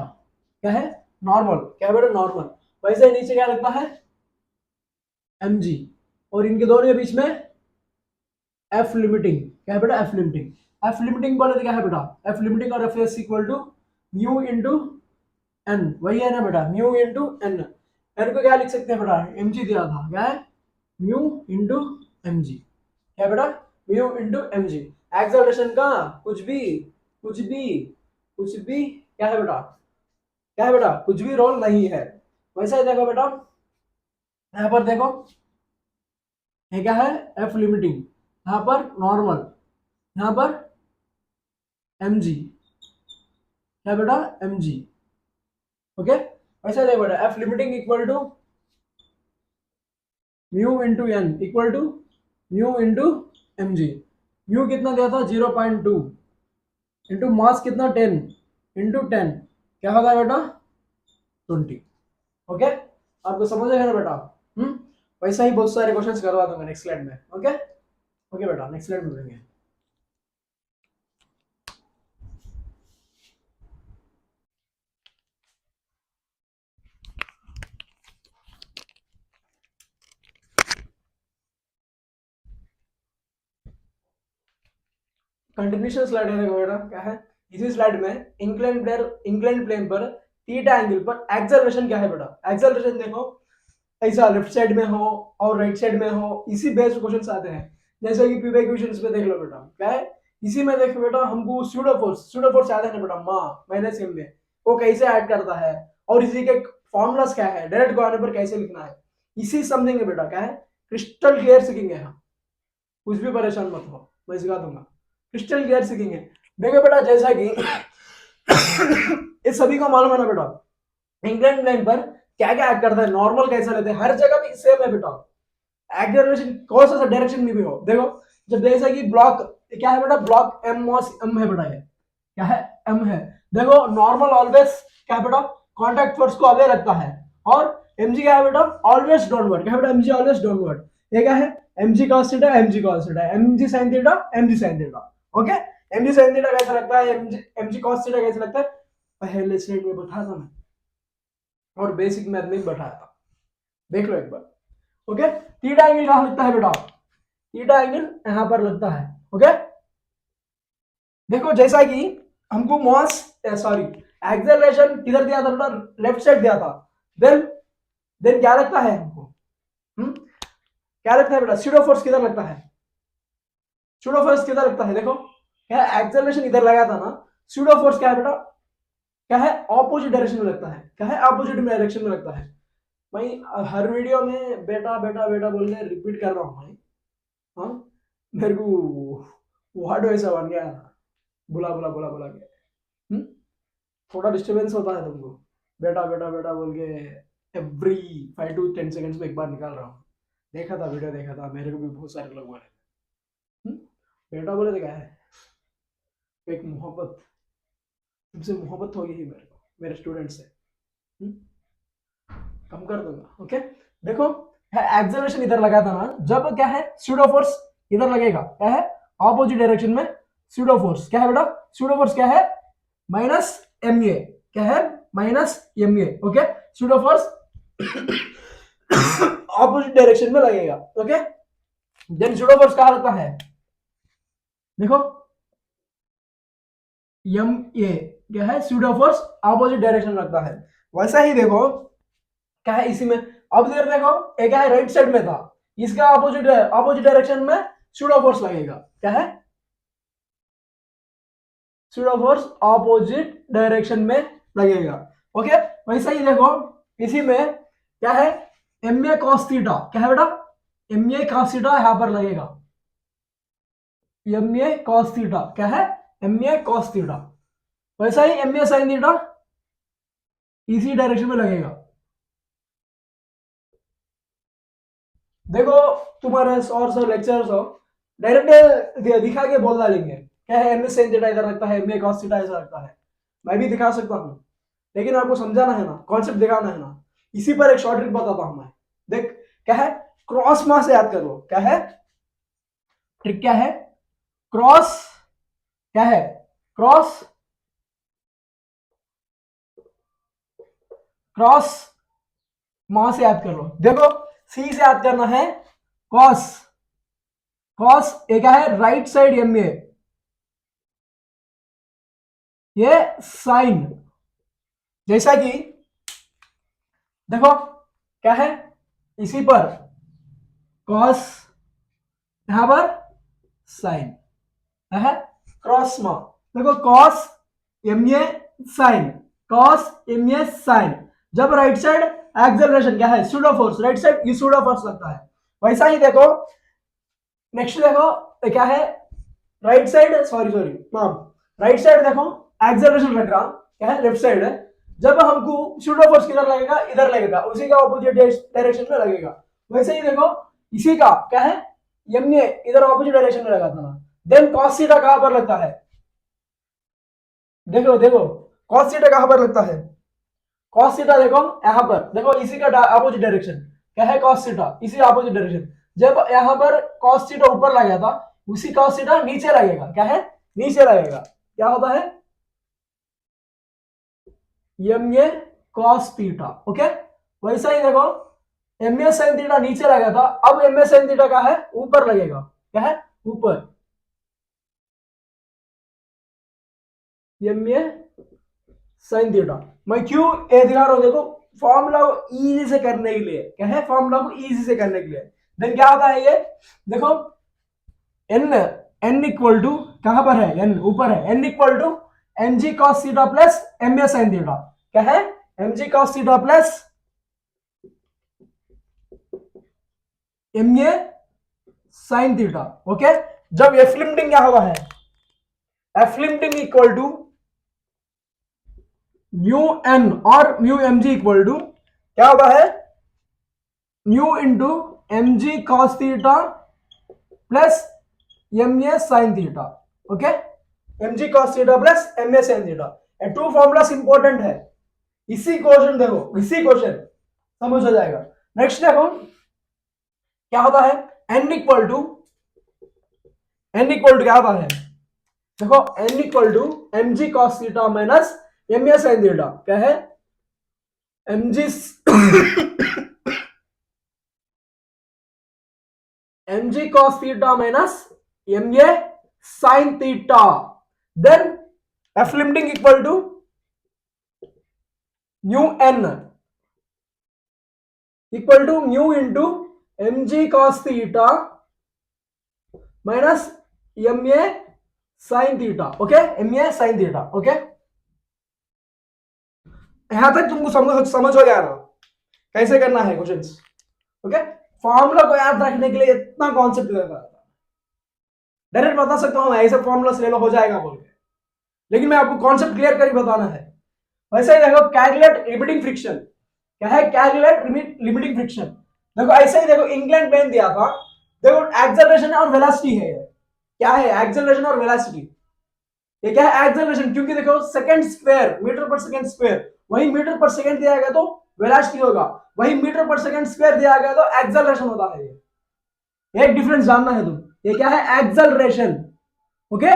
क्या है, नॉर्मल, क्या है बेटा, नॉर्मल। वैसे ही नीचे क्या लगता है, एम जी, और इनके दोनों के बीच में एफ लिमिटिंग, क्या है बेटा, एफ लिमिटिंग। एफ लिमिटिंग बोले तो क्या है बेटा, एफ लिमिटिंग और F S equal to mu into N, वही है ना बेटा, म्यू इंटू एन। एन को क्या लिख सकते हैं बेटा, एम जी दिया था, क्या है, म्यू इंटू एम जी, क्या बेटा, mu into M G. Acceleration का कुछ भी, कुछ भी, कुछ भी, क्या है बेटा, क्या है बेटा, कुछ भी रोल नहीं है। वैसा ही देखो बेटा, यहाँ पर देखो ये क्या है, एफ लिमिटिंग, यहाँ पर नॉर्मल, यहाँ पर एम जी, क्या बेटा, एम जी, ओके। वैसा देखो बेटा F limiting equal to mu into N equal to mu into M G. Mu कितना दिया था, 0.2 इंटू मास कितना 10, इंटू 10 क्या होगा बेटा 20। ओके, आपको समझ आएगा ना बेटा। वैसा ही बहुत सारे क्वेश्चंस करवा दूंगा नेक्स्ट स्लाइड में। ओके ओके बेटा, नेक्स्ट स्लाइड में मिलेंगे। कंटिन्यूशन स्लाइड है देखो बेटा, क्या है इसी स्लाइड में इंक्लाइन प्लेन पर थीटा एंगल पर एक्सेलरेशन क्या है बेटा। एक्सेलरेशन देखो ऐसा लेफ्ट साइड में हो और राइट साइड में हो, इसी बेस्ड क्वेश्चंस आते हैं। जैसे कि पीवाई क्वेश्चंस में देख लो बेटा, क्या है इसी में देखो बेटा, हमको स्यूडो फोर्स याद है ना बेटा, माइनस एम में वो कैसे ऐड करता है और इसी के फॉर्मूलास क्या है, डायरेक्ट आने पर कैसे लिखना है, इसी समझेंगे बेटा। क्या है क्रिस्टल क्लियर सीखेंगे हम, कुछ भी परेशान मत हो, मैं सिखा दूंगा, क्रिस्टल क्लियर सीखेंगे। देखो बेटा जैसा कि इस सभी को मालूम है ना बेटा, इंक्लाइन प्लेन पर क्या क्या ऐड करता है, नॉर्मल कैसा लेते हैं, हर जगह भी सेम है बेटा। एक्सेलरेशन कौन सा डायरेक्शन में भी हो, देखो जब जैसा कि ब्लॉक क्या है बेटा, ब्लॉक एम है बेटा, ये क्या है एम है। देखो नॉर्मल ऑलवेज क्या है बेटा, कॉन्टैक्ट फोर्स को अवे रखता है, और एमजी क्या है बेटा ऑलवेज डाउनवर्ड, क्या है बेटा एमजी ऑलवेज डाउनवर्ड। ये क्या है MG cos theta, MG cos theta, MG sin theta, MG sin theta. Okay, MG sin theta कैसा लगता है, एमजी cos थीटा कैसा लगता है, पहले स्लाइड में बताया था मैं, और बेसिक मैथ में बताया था, देख लो एक बार। ओके, थीटा एंगल कहां लगता है बेटा, थीटा एंगल यहां पर लगता है। ओके, देखो जैसा कि हमको मॉस सॉरी एक्सेलरेशन किधर दिया था बेटा, लेफ्ट साइड दिया था, देन क्या लगता है हमको, क्या लगता है बेटा, स्यूडो फोर्स किधर लगता है, स्यूडो फोर्स किधर लगता है, देखो क्या एक्सेलरेशन इधर लगा था ना, स्यूडो फोर्स क्या है बेटा, क्या है ऑपोजिट डायरेक्शन में लगता है, क्या है ऑपोजिट डायरेक्शन में लगता है। मैं हर वीडियो में बेटा बेटा बेटा बोल के रिपीट कर रहा हूँ मैं, हाँ मेरे को वर्ड वैसा बन गया बुला बुला बुला बुला के, थोड़ा डिस्टर्बेंस होता है तुमको, बेटा बेटा बेटा बोल के एवरी 5 to 10 सेकंड्स में एक बार निकाल रहा हूँ। देखा था वीडियो, देखा था, मेरे को भी बहुत सारे लोग बोले बेटा बोले तो क्या है, एक मोहब्बत, तुमसे मोहब्बत होगी ही मेरे को, मेरे स्टूडेंट से, कम कर दूंगा। ओके, देखो एक्सेलरेशन इधर लगा था ना, जब क्या है स्यूडो फोर्स इधर लगेगा, क्या है ऑपोजिट डायरेक्शन में स्यूडो फोर्स, क्या है बेटा स्यूडो फोर्स क्या है माइनस एम ए, क्या है minus M A. Okay, pseudo force opposite direction में लगेगा। ओके, देन स्यूडो फोर्स कहां लगता है, देखो एम ए क्या है स्यूडो फोर्स ऑपोजिट डायरेक्शन में लगता है। वैसा ही देखो क्या है इसी में, अब देर देखो एक क्या है राइट साइड में था, इसका ऑपोजिट डायरेक्शन में स्यूडो फोर्स लगेगा, क्या है स्यूडो फोर्स ऑपोजिट डायरेक्शन में लगेगा। ओके, वैसा ही देखो इसी में क्या है एम ए कॉस थीटा, क्या है बेटा एम ए कॉस थीटा यहां पर लगेगा, एम ए कॉस थीटा क्या है एम ए कॉस थीटा। वैसा ही एम ए साइन थीटा इसी डायरेक्शन में लगेगा। देखो तुम्हारे और सब लेक्चर्स हो डायरेक्ट दिखा के बोल डालेंगे, क्या है एम ए साइन थीटा इधर लगता है, एम ए कॉस थीटा ऐसा लगता है, मैं भी दिखा सकता हूँ, लेकिन आपको समझाना है ना, कॉन्सेप्ट दिखाना है ना, इसी पर एक शॉर्ट ट्रिक बताता हूं मैं। देख क्या है क्रॉस मास याद कर लो, क्या है ट्रिक, क्या है क्रॉस, क्या है क्रॉस, क्रॉस मास याद कर लो। देखो सी से याद करना है कॉस, कॉस ये क्या है राइट साइड एम ए, ये साइन, जैसा कि देखो क्या है इसी पर कॉस, यहां पर साइन है क्रॉस में, देखो cos M A sine, cos M A sine, जब राइट साइड एक्सेलरेशन क्या है स्यूडो फोर्स, राइट साइड ये स्यूडो फोर्स लगता है। वैसा ही देखो नेक्स्ट देखो क्या है right side sorry sorry right side देखो एक्सेलरेशन लग रहा, क्या है लेफ्ट साइड है, जब हमको स्यूडो फोर्स किधर लगेगा इधर लगेगा, उसी का ऑपोजिट डायरेक्शन में लगेगा। वैसे ही देखो इसी का क्या है एम ए इधर ऑपोजिट डायरेक्शन में लगा था ना, देन कॉस थीटा कहां पर लगता है, देखो देखो कॉस थीटा कहां पर लगता है? कॉस थीटा देखो यहां पर, देखो इसी का अपोजिट डायरेक्शन क्या है, कॉस थीटा इसी अपोजिट डायरेक्शन। जब यहां पर कॉस थीटा ऊपर लगेगा था, उसी कॉस थीटा नीचे लगेगा, क्या है, नीचे लगेगा, क्या होता है, M A cos theta. Okay, वैसा ही देखो एम ए साइन थीटा नीचे लगा था, अब एम ए साइन थीटा का है ऊपर लगेगा, क्या है, ऊपर, एम ए साइन थीटा। मैं क्यों ए दिखा रहा हूं, देखो फॉर्मूला को इजी से करने के लिए, क्या है, फॉर्मूला को इजी से करने के लिए। देन क्या होता है ये, देखो एन, एन इक्वल टू कहां पर है, एन ऊपर है, N equal to M G cos theta plus M A sine theta, क्या है, M G cos theta plus M A sine theta. Okay, जब एफ लिमिटिंग क्या हुआ है, F limiting equal to mu N और mu M G equal to क्या होता है, mu into M G cos theta plus M A sine theta. Okay, M G cos theta plus M A sine theta, ये to formulas important है। इसी question देखो, इसी question समझ हो जाएगा। नेक्स्ट देखो क्या होता है, एन इक्वल टू क्या होता है, देखो N equal to M G cos theta minus M A sine theta, क्या है, M G M G cos theta minus M A sine theta. Then F limiting equal to mu N equal to mu into M G cos theta minus M A sine theta. Okay, M A sine theta. Okay, यहां तक तुमको समझ हो गया ना कैसे करना है क्वेश्चंस। ओके, फॉर्मूला को याद रखने के लिए इतना कॉन्सेप्ट रहता है, डायरेक्ट बता सकता हूं ऐसे फॉर्मूला ले लो हो जाएगा बोल के, लेकिन मैं आपको कॉन्सेप्ट क्लियर करके बताना है। वैसे ही देखो कैलकुलेट लिमिटिंग फ्रिक्शन, क्या है, कैलकुलेट लिमिटिंग फ्रिक्शन। देखो ऐसे ही देखो इंक्लाइन प्लेन दिया था, देखो एक्सेलरेशन और वेलोसिटी है, क्या है, एक्सेलरेशन और वेलोसिटी। ये क्या है, एक्सेलरेशन, क्योंकि देखो second square metre per second square, वही मीटर पर सेकंड दिया गया तो वेलोसिटी होगा, वही मीटर पर सेकंड स्क्वायर दिया गया तो एक्सेलरेशन होता है। ये एक डिफरेंस जानना है तुम, ये क्या है, एक्सेलरेशन। ओके,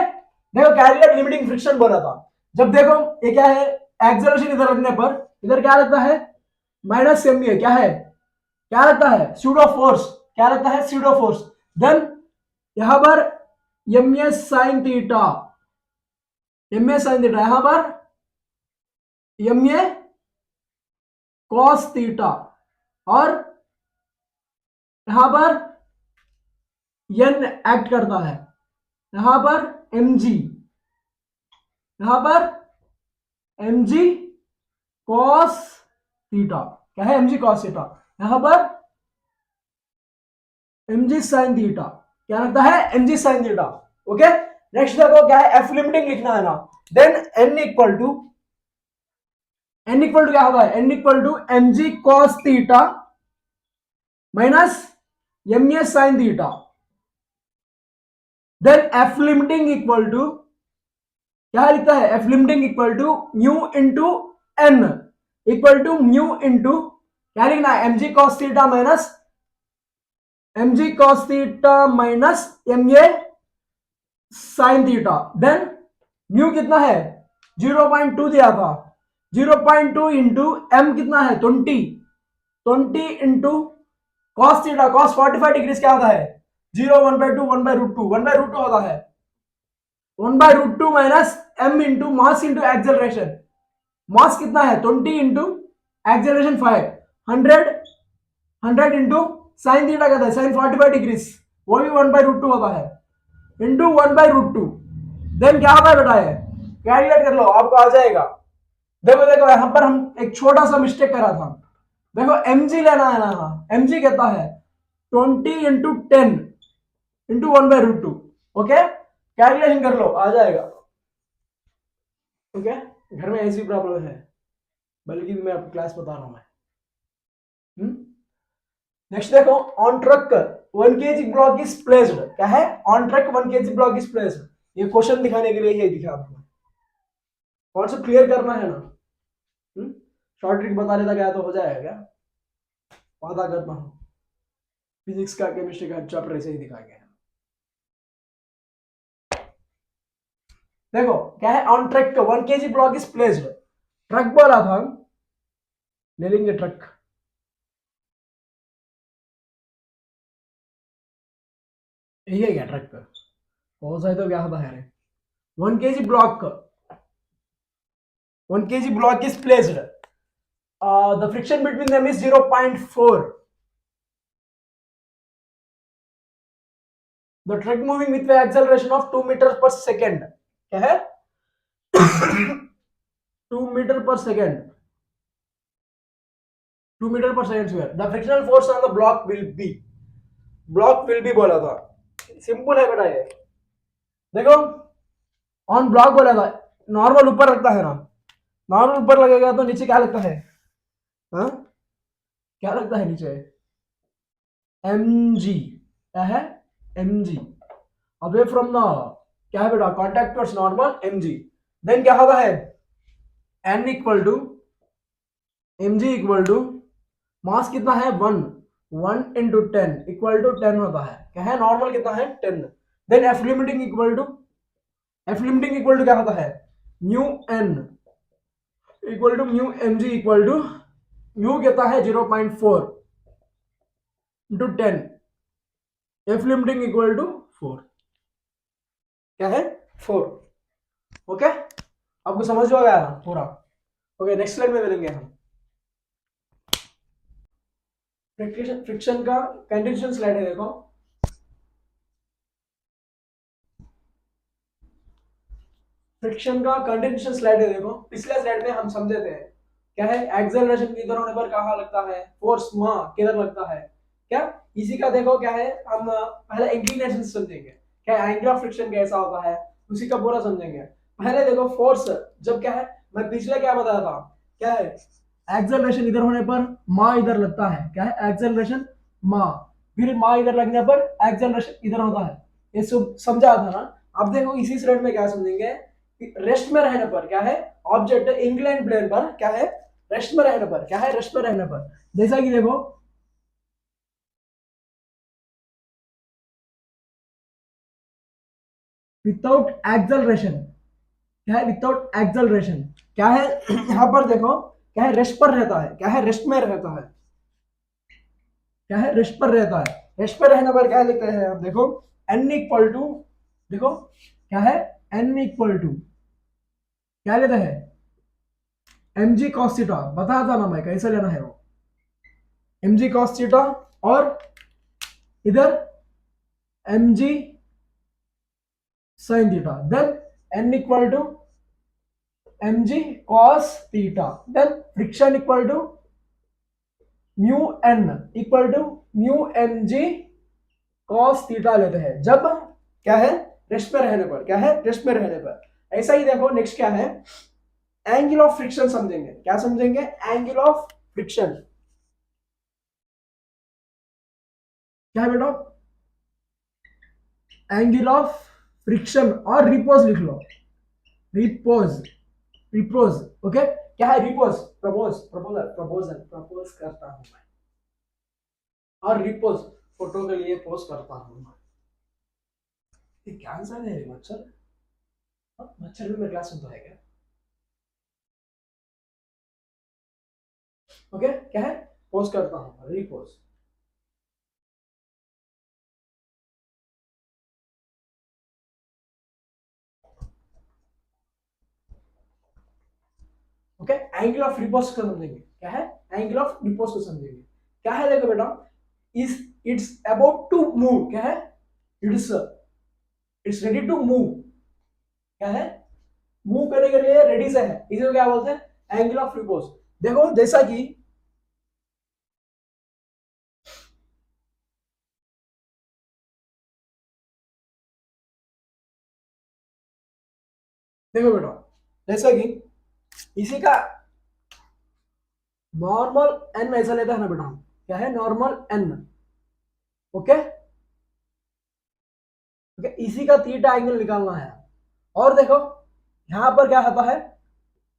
देखो कैलकुलेट लिमिटिंग फ्रिक्शन बोला था, जब देखो ये क्या है, एक्सेलरेशन इधर रखने पर इधर क्या लगता है, माइनस एम ए, क्या है, क्या लगता है, सूडो फोर्स, क्या लगता है, सूडो फोर्स। देन यहां पर M A sine theta, M A sine theta, यहां पर एम ए कॉस थीटा, और यहां पर एन एक्ट करता है, यहां पर एम जी, यहां पर एम जी कॉस थीटा, क्या है, एम जी कॉस थीटा, यहां पर एम जी साइन थीटा, क्या लगता है, M G sine theta. Okay, next देखो क्या है, एफ लिमिटिंग लिखना है ना। देन एन इक्वल टू क्या होगा, N equal to M G cos theta minus M A sine theta. Then F limiting equal to क्या लिखता है, F limiting equal to mu into N equal to mu into क्या लिखना है, M G cos theta minus M G cos theta minus M A sine theta. Then mu कितना है, 0.2 दिया था, 0.2 इंटू एम कितना है, 20 into cos theta, cos 45 degree क्या होता है, 0 1/2 1/√2 होता है, 1/√2 minus M into mass into acceleration, mass कितना है 20 into acceleration 5, 100 into sine theta कहता है साइन 45 डिग्री, वो भी 1/√2 होता है, इंटू 1/√2। देन क्या होता है बेटा, ये कैलकुलेट कर लो आपको आ जाएगा। देखो देखो यहां पर हम एक छोटा सा मिस्टेक करा था, देखो mg लेना है ना, mg कहता है 20 इंटू 10 इंटू 1/√2। ओके, कैलकुलेशन कर लो आ जाएगा। ओके, घर में ऐसी प्रॉब्लम है, बल्कि मैं आपको क्लास बता रहा हूं मैं। नेक्स्ट देखो, on truck 1 kg block is placed, क्या है, on truck 1 kg block is placed. ये क्वेश्चन दिखाने के लिए ये दिखा दूंगा। कॉन्सेप्ट क्लियर करना है ना। शॉर्ट ट्रिक बता देता गया तो हो जाएगा क्या, वादा करता हूँ। फिजिक्स का केमिस्ट्री का चैप्टर ऐसे ही दिखा गया। देखो क्या है, on truck 1 kg block is placed, truck बोला था, ले लेंगे ट्रक। यही है क्या ट्रक, कौन सा है तो क्या होता है। 1 kg block, 1 kg block is placed, the friction between them is 0.4, the truck moving with acceleration of 2 metre per second, क्या है 2 metre per second, 2 metre per second square, the frictional force on the block will be बोला था। Simple है बेटा ये, देखो on block बोला था, नॉर्मल ऊपर रखता है ना, नॉर्मल ऊपर लगेगा तो नीचे क्या लगता है, हाँ क्या लगता है नीचे, mg, क्या है mg, अवे फ्रॉम द, क्या है बेटा contact towards normal mg, then क्या होता है n equal to mg equal to mass कितना है 1 इंटू 10 इक्वल टू 10 होता है, क्या है नॉर्मल कितना है 10, then F limiting equal to क्या होता है mu n equal to mu mg equal to mu कितना है 0.4 into 10, F limiting equal to 4, क्या है 4। ओके आपको समझ में आ गया ना पूरा। ओके नेक्स्ट स्लाइड में मिलेंगे हम, फ्रिक्शन का कंडीशन स्लाइड है, देखो फ्रिक्शन का कंडीशन स्लाइड है, देखो पिछले स्लाइड में हम समझे थे क्या है एक्सेलरेशन किधर होने पर कहाँ लगता है, फोर्स वहां किधर लगता है, क्या इसी का देखो क्या है, हम पहले इंक्लिनेशन समझेंगे, क्या एंगल ऑफ फ्रिक्शन कैसा होता है उसी का पूरा समझेंगे। पहले देखो फोर्स जब क्या है, मैं पिछले क्या बताया था, क्या है एक्सेलरेशन इधर होने पर माँ इधर लगता है, क्या है एक्सेलरेशन माँ, फिर माँ इधर लगने पर एक्सेलरेशन इधर होता है, ये सब समझा था ना। अब देखो इसी स्लाइड में क्या समझेंगे, रेस्ट में रहने पर क्या है ऑब्जेक्ट इंक्लाइन प्लेन पर क्या है रेस्ट में रहने पर, क्या है रेस्ट में रहने पर, जैसा कि देखो विदाउट एक्सेलरेशन, क्या है विदाउट एक्सेलरेशन, क्या है यहां पर देखो क्या है रेस्ट पर रहता है, क्या है रेस्ट में रहता है, क्या है रेस्ट पर रहता है, रेस्ट पर रहने पर क्या लिखते हैं आप देखो n इक्वल टू, देखो क्या है n इक्वल टू क्या लेते हैं mg cos थीटा, बताया था ना मैं कैसे लेना है वो, mg cos थीटा और इधर mg sin theta, then n equal to mg cos theta, then friction equal to mu n equal to mu mg cos theta लेते हैं जब क्या है रेस्ट में रहने पर, क्या है रेस्ट में रहने पर। ऐसा ही देखो नेक्स्ट क्या है एंगल ऑफ फ्रिक्शन समझेंगे, क्या समझेंगे एंगल ऑफ फ्रिक्शन, क्या है बेटा एंगल ऑफ फ्रिक्शन, और रिपोज लिख लो, रिपोज रिपोज, ओके क्या है रिपोज, प्रपोज करता हूं मैं, और रिपोज फोटो के लिए पोज करता हूं मैं। ये क्या आंसर है मच्छर, मच्छर भी मेरे क्लास में तो है क्या, ओके क्या है पोज करता हूं repose, okay angle of repose को समझेंगे, क्या है एंगल ऑफ रिपोज को समझेंगे, क्या है देखो बेटा is it's about to move, क्या है it's it's ready to move, क्या है मूव करने के लिए रेडी से है, इसे क्या बोलते हैं एंगल ऑफ रिपोज। देखो जैसा कि देखो बेटा जैसा कि इसी का नॉर्मल एन ऐसा लेता है ना बेटा, क्या है नॉर्मल एन, ओके ओके इसी का थीटा एंगल निकालना है, और देखो यहां पर क्या होता है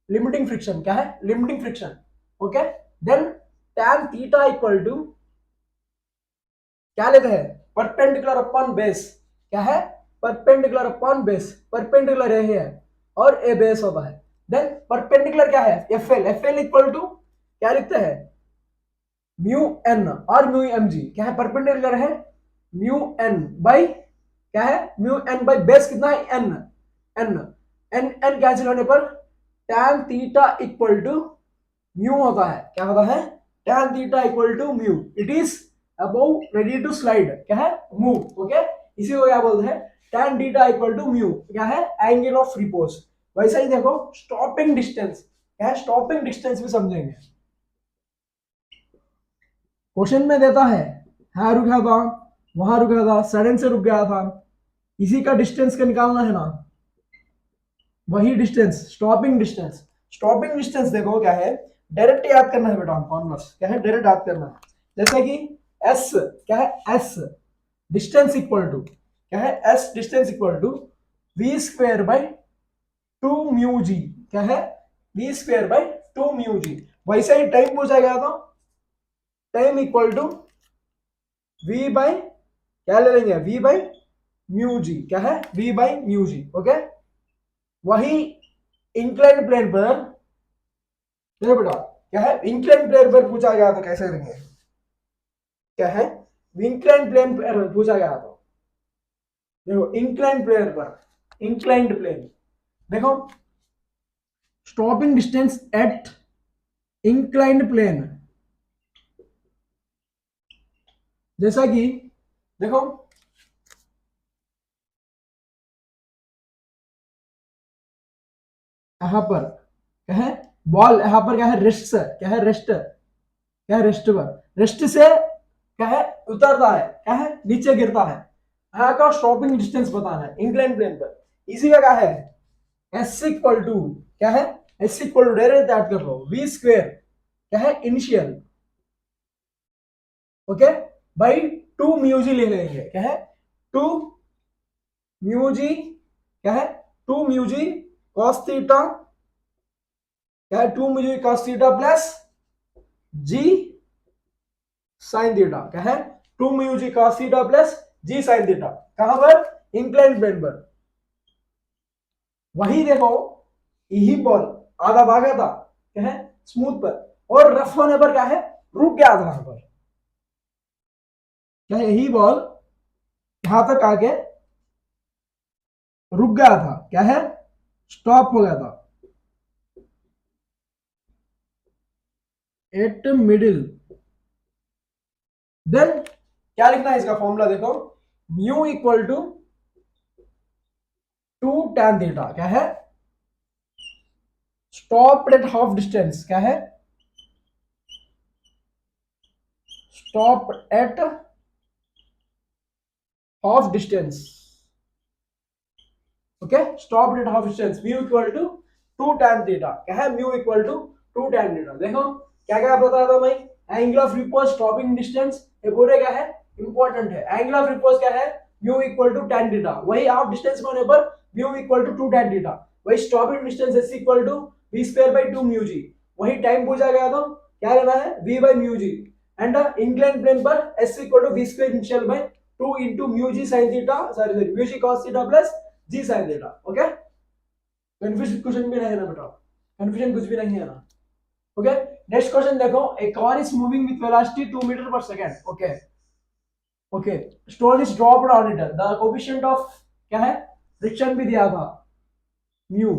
लिमिटिंग फ्रिक्शन क्या है, limiting friction. Okay, then tan theta equal to क्या लेते हैं, परपेंडिकुलर अपॉन बेस। क्या है, परपेंडिकुलर अपॉन बेस, परपेंडिकुलर ये है और ए बेस होता है। देन परपेंडिकुलर क्या है, एफएल, एफएल इक्वल टू क्या लिखते हैं, म्यू एन और म्यू एम जी। क्या है, परपेंडिकुलर है म्यू एन बाई क्या है, म्यू एन बाई बेस कितना है, N, N, N N cancel होने पर tan theta equal to mu होता है। क्या होता है, tan theta equal to mu, it is above ready to slide, क्या है, मूव। ओके, इसी को क्या बोलते हैं, tan theta equal to mu, क्या है, एंगल ऑफ रिपोज। वैसा ही देखो स्टॉपिंग डिस्टेंस, क्या है, स्टॉपिंग डिस्टेंस भी समझेंगे। क्वेश्चन में देता है यहाँ रुका था, वहां रुका था, सडन से रुक गया था, इसी का डिस्टेंस का निकालना है ना, वही distance, stopping distance. Stopping distance देखो क्या है, डायरेक्ट याद करना है बेटा, कॉन्वर्स क्या है, डायरेक्ट याद करना है। जैसे कि एस क्या है, एस डिस्टेंस इक्वल टू क्या है, S distance equal to V square by two mu G. क्या है, V square by two mu G. वैसे ही टाइम पूछा गया था, time equal to V by क्या ले लेंगे, वी बाई म्यू जी। क्या है, V by mu G. Okay, वही इंक्लाइन प्लेन पर देखो बेटा, क्या है, इंक्लाइन प्लेन पर पूछा गया तो कैसे करेंगे, क्या है, इंक्लाइन प्लेन पर पूछा गया तो देखो, इंक्लाइन प्लेन पर, इंक्लाइंड प्लेन देखो, stopping distance at inclined plane. जैसा कि देखो यहां पर क्या है, बॉल यहां पर क्या है, रेस्ट से क्या है, रेस्ट क्या है, रेस्ट पर, रेस्ट से क्या है, उतरता है, क्या है, नीचे गिरता है। यहाँ का स्टॉपिंग डिस्टेंस बताना है इंक्लाइन प्लेन पर। इसी का क्या है, एस इक्वल टू क्या है, S equal to direct add कर लो, वी स्क्वेयर क्या है, initial okay by two mu G ले लेंगे। क्या है, टू म्यूजी क्या है, टू म्यूजी कॉस थीटा, क्या है, two mu G cos theta plus G sine theta. क्या है, two mu G cos theta plus G sine theta. कहां पर, इंक्लाइन प्लेन पर। वही देखो, यही बॉल आधा भागा था, क्या है, स्मूथ पर, और रफ होने पर क्या है, रुक गया था यहां पर। क्या यही बॉल यहां तक आके रुक गया था, क्या है, स्टॉप हो गया था एट मिडिल। देन क्या लिखना है इसका फॉर्मूला देखो, mu equal to two tan theta. क्या है, स्टॉप एट हाफ डिस्टेंस। क्या है, stop at half distance. Okay, stop at half distance, mu equal to two tan theta. क्या है, mu equal to two tan theta. देखो क्या क्या बताया था भाई, angle of repose, stopping distance, ये पूरे क्या है, इंपॉर्टेंट है। एंगल ऑफ रिपोज क्या है, mu equal to tan theta, वही हाफ डिस्टेंस होने पर mu equal to two tan theta, वही stopping distance S equal to V square by two mu G. वही टाइम पूछा गया तो क्या लेना है, v by mu G, and incline plane पर s equal to V square initial by two into mu G sine theta, sorry mu G cos theta plus G sine theta. Okay, confusion question भी नहीं है ना बेटा, confusion कुछ भी नहीं है ना। ओके, नेक्स्ट क्वेश्चन देखो, a car is moving with velocity 2 metre per second. Okay okay, stone is dropped on it, the coefficient of क्या है, फ्रिक्शन भी दिया था mu,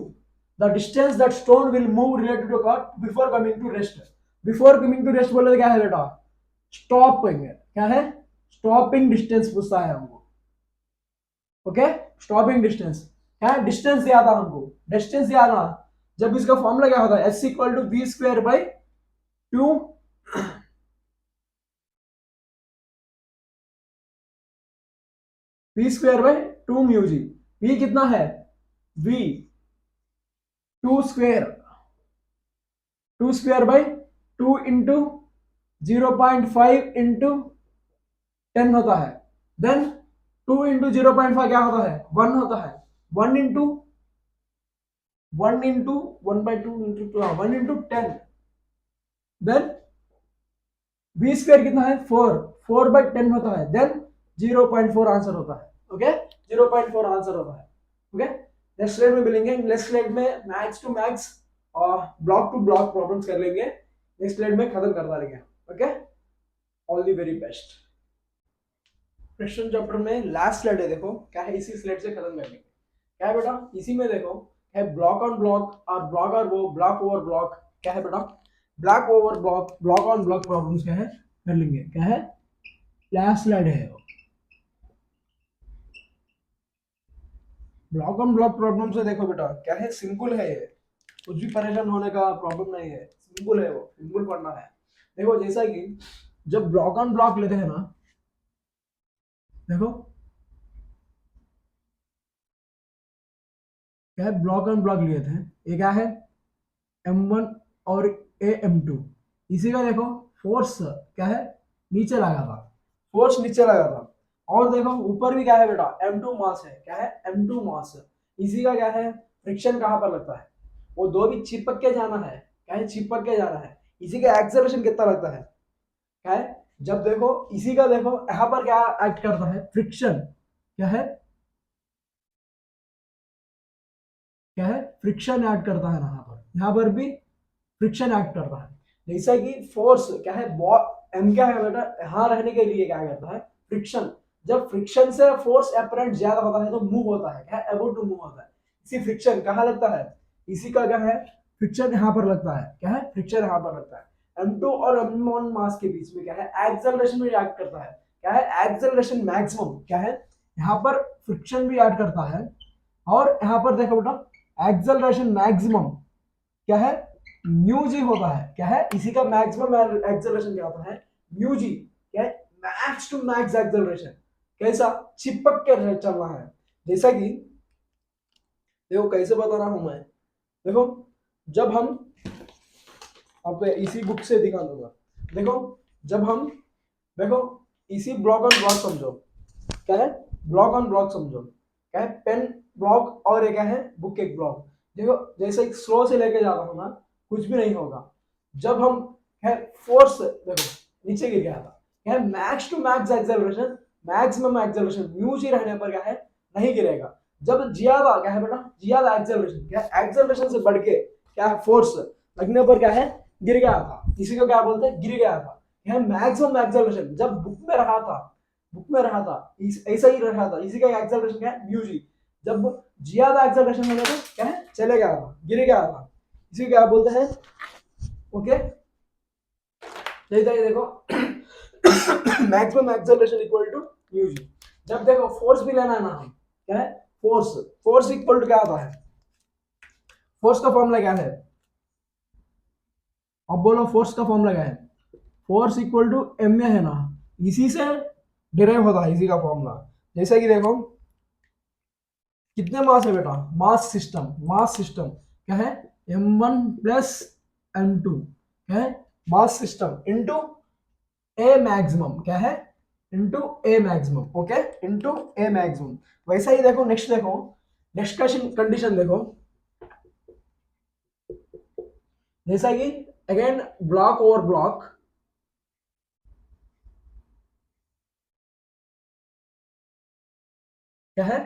the distance that stone will move related to car before coming to rest. Before coming to rest बोले तो क्या है बेटा, स्टॉपिंग। क्या है, स्टॉपिंग डिस्टेंस पूछता है हमको। ओके, स्टॉपिंग डिस्टेंस क्या है, डिस्टेंस दिया था हमको, डिस्टेंस दिया था, जब इसका फॉर्मूला क्या होता है, S equal to V square by two V square by two mu G. V कितना है, V two square by two into 0.5 into 10 होता है। देन 2 इंटू 0.5 क्या होता है, 1 होता है। 1 into 1 into 1 then v square कितना है 4 by 10 होता है, देन 0.4 आंसर होता है। ओके 0.4 आंसर होता है। ओके नेक्स्ट स्लाइड में मिलेंगे। नेक्स्ट स्लाइड में मैक्स टू मैक्स और ब्लॉक टू ब्लॉक प्रॉब्लम्स कर लेंगे। नेक्स्ट स्लाइड में खत्म करवा लेंगे। Okay all the very best. Question chapter में लास्ट स्लाइड है, देखो क्या है, इसी स्लाइड से खत्म कर लेंगे। क्या है बेटा, इसी में देखो है ब्लॉक ऑन ब्लॉक और ब्लॉक और वो ब्लॉक ओवर ब्लॉक, क्या है बेटा block over block, block on block problems क्या है कर लेंगे। क्या है लास्ट स्लाइड है वो। ब्लॉक ऑन ब्लॉक प्रॉब्लम से देखो बेटा क्या है, सिंपल है ये, कुछ भी परेशान होने का प्रॉब्लम नहीं है, सिंपल है वो, सिंपल पढ़ना है। देखो जैसा कि जब ब्लॉक ऑन ब्लॉक लेते हैं ना, देखो क्या है ब्लॉक ऑन ब्लॉक लिए थे, ये क्या है M1 और M2, इसी का देखो फोर्स क्या है नीचे लगा था, फोर्स नीचे लगा था। और देखो ऊपर भी क्या है बेटा M2 मास है, क्या है M2 मास, इसी का क्या है फ्रिक्शन कहाँ पर लगता है, वो दो भी चिपक के जाना है, क्या है चिपक के जाना है। इसी का एक्सेलरेशन कितना लगता है, क्या है जब देखो इसी का देखो यहाँ पर क्या एक्ट करता है फ्रिक्शन, क्या है क्या है फ्रिक्शन ऐड करता है यहाँ पर भी फ्रिक्शन एक्ट करता है। जैसा कि फोर्स क्या है एम क्या है बेटा यहाँ रहने के लिए क्या करता है फ्रिक्शन, जब फ्रिक्शन से फोर्स अपरेंट ज्यादा होता है तो मूव होता है, क्या है अबाउट टू मूव होता है। इसी फ्रिक्शन कहाँ लगता है, इसी का क्या है फ्रिक्शन यहाँ पर लगता है, क्या है फ्रिक्शन यहाँ पर लगता है। M2 और M1 मास के बीच में क्या है एक्सेलरेशन भी एक्ट करता है, क्या है एक्सेलरेशन मैक्सिमम, क्या है यहाँ पर फ्रिक्शन भी ऐड करता है। और यहाँ पर देखो बेटा एक्सेलरेशन मैक्सिमम क्या है म्यू जी होता है, क्या है इसी का मैक्सिमम एक्सेलरेशन क्या होता है म्यू जी, क्या है मैक्स टू मैक्स एक्सेलरेशन, कैसा चिपक के चलना है। जैसा कि देखो कैसे बता रहा हूं मैं, देखो जब हम अब इसी बुक से दिखा दूंगा, देखो जब हम देखो इसी ब्लॉक ऑन ब्लॉक समझो, क्या है ब्लॉक ऑन ब्लॉक समझो, क्या है पेन ब्लॉक और क्या है बुक एक ब्लॉक। देखो जैसे एक स्लो से लेके जाता हूँ ना कुछ भी नहीं होगा, जब हम है फोर्स देखो नीचे गिर गया था, क्या है max to max acceleration, maximum acceleration mu G रहने पर क्या है नहीं गिरेगा। जब ज्यादा क्या है बेटा ज्यादा एक्सेलरेशन, क्या है एक्सेलरेशन से बढ़ के क्या है फोर्स लगने पर क्या है गिर गया था, इसी को क्या बोलते हैं गिर गया था। यह मैक्सिमम एक्सेलरेशन जब बुक में रहा था, बुक में रहा था ऐसा ही रहा था, इसी का एक्सेलरेशन क्या है म्यू जी। जब ज्यादा एक्सेलरेशन होने पर क्या है चले गया था गिर गया था, इसी को क्या बोलते हैं ओके। देखो maximum acceleration equal to mu G. जब देखो फोर्स भी लेना है ना हम, क्या है फोर्स, फोर्स इक्वल टू क्या आता है, फोर्स का फॉर्मूला क्या है, अब बोलो फोर्स का फॉर्मूला क्या है, force equal to M A है ना, इसी से डिराइव होता है इसी का फॉर्मूला। जैसा कि देखो कितने मास है बेटा मास सिस्टम क्या है M1 प्लस M2, क्या है मास सिस्टम इनटू ए मैक्सिमम, क्या है इनटू ए मैक्सिमम, ओके इनटू ए मैक्सिमम। वैसा ही देखो नेक्स्ट का कंडीशन देखो, जैसा कि अगेन ब्लॉक ओवर ब्लॉक, क्या है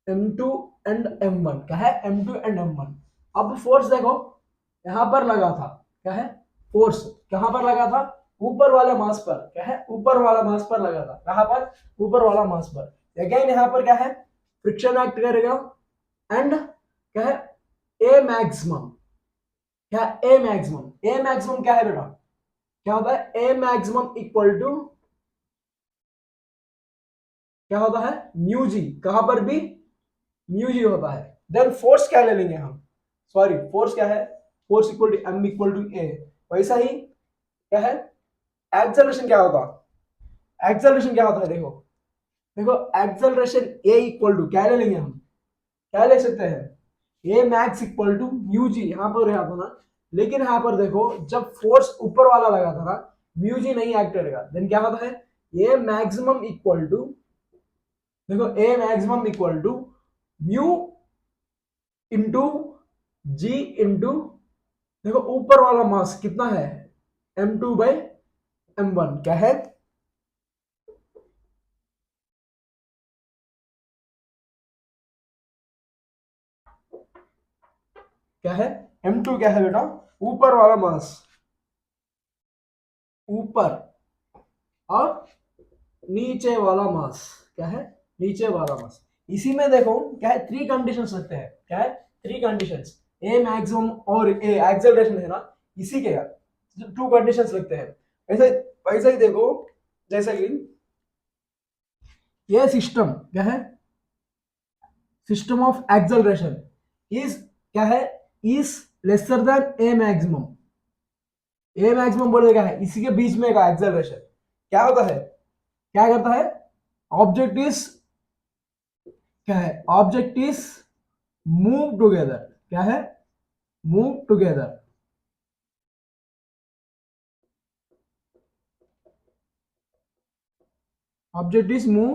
M2 एंड M1, क्या है M2 एंड M1। अब फोर्स देखो यहां पर लगा था, क्या है फोर्स कहां पर लगा था ऊपर वाले मास पर, क्या है ऊपर वाला मास पर लगा था, कहां पर ऊपर वाला मास पर। अगेन यहां पर क्या है फ्रिक्शन एक्ट करेगा एंड क्या है ए मैक्सिमम, क्या ए मैक्सिमम क्या है बेटा क्या होता है ए मैक्सिमम इक्वल टू क्या होता है म्यू जी, कहां पर भी म्यू जी होता है। देन फोर्स क्या ले लेंगे हम, सॉरी फोर्स क्या है force equal to M equal to A. वैसा ही क्या है एक्सेलरेशन क्या होगा, एक्सेलरेशन क्या होता है देखो देखो एक्सेलरेशन ए इक्वल टू क्या ले लेंगे हम, क्या ले सकते हैं ए मैक्स इक्वल टू म्यू जी, यहाँ पर रहा था ना। लेकिन यहाँ पर देखो जब फोर्स ऊपर वाला लगा था ना म्यू जी नहीं एक्ट करेगा, देन क्या होता है ए मैक्सिमम इक्वल टू देखो A maximum equal to mu into G into, देखो ऊपर वाला मास कितना है, m2/m1 क्या है, क्या है, m2 क्या है बेटा, ऊपर वाला मास, ऊपर, और नीचे वाला मास क्या है, नीचे वाला मास। इसी में देखो क्या है, थ्री कंडीशंस लगते हैं, क्या है, थ्री कंडीशंस, ए मैक्सिमम और ए एक्सेलरेशन है ना, इसी के टू कंडीशंस लगते हैं। ऐसे वैसे ही देखो, जैसे कि ये सिस्टम क्या है, सिस्टम ऑफ एक्सेलरेशन इज क्या है, is lesser than A maximum. A maximum बोले क्या है, इसी के बीच में का एक्सेलरेशन क्या होता है, क्या करता है, ऑब्जेक्ट इज, क्या है, ऑब्जेक्ट इज मूव टुगेदर, क्या है, move together, object is move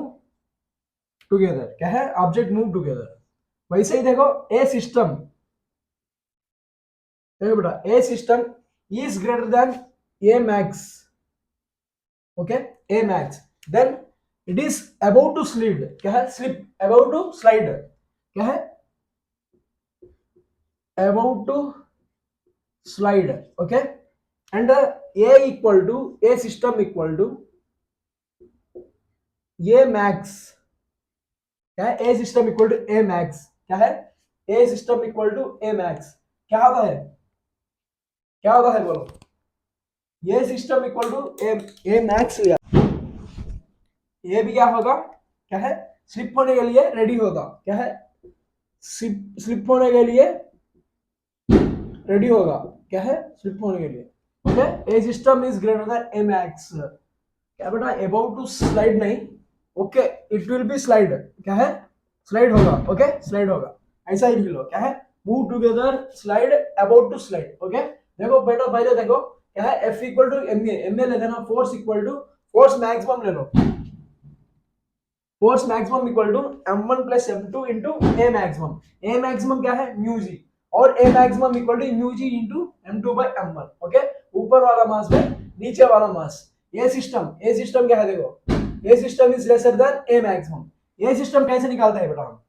together, क्या है, ऑब्जेक्ट मूव टुगेदर। वैसे ही देखो ए सिस्टम, देखो बेटा A system is greater than A max, okay, A max, then it is about to slid, क्या है, स्लिप, अबाउट टू स्लाइड, क्या है, about to slide, okay, and A equal to, A system equal to A max, क्या है, A system equal to A max, क्या है, A system equal to A max, क्या होता है, क्या होता है बोलो, ये system equal to A max, ये भी क्या होगा, क्या है, स्लिप होने के लिए रेडी होगा, क्या है, स्लिप होने के लिए रेडी होगा, क्या है, स्लिप होने के लिए, okay, A system is greater than A max, क्या बेटा, अबाउट टू स्लाइड नहीं, okay, it will be slide, क्या है, स्लाइड होगा, ओके, स्लाइड होगा, ऐसा ही लिख लो, क्या है, move together, slide, about to slide, okay. देखो बेटा पहले देखो क्या है, F equal to M A ले लेना, force equal to, force maximum ले लो, force maximum equal to m1 plus m2 into A maximum, A maximum क्या है, म्यू जी, और A maximum equal to mu G into m2 by m1, okay, ऊपर वाला मास में नीचे वाला मास, ये सिस्टम, ए सिस्टम क्या है, देखो A system is lesser than A maximum. ये सिस्टम कैसे निकालता है बेटा हम,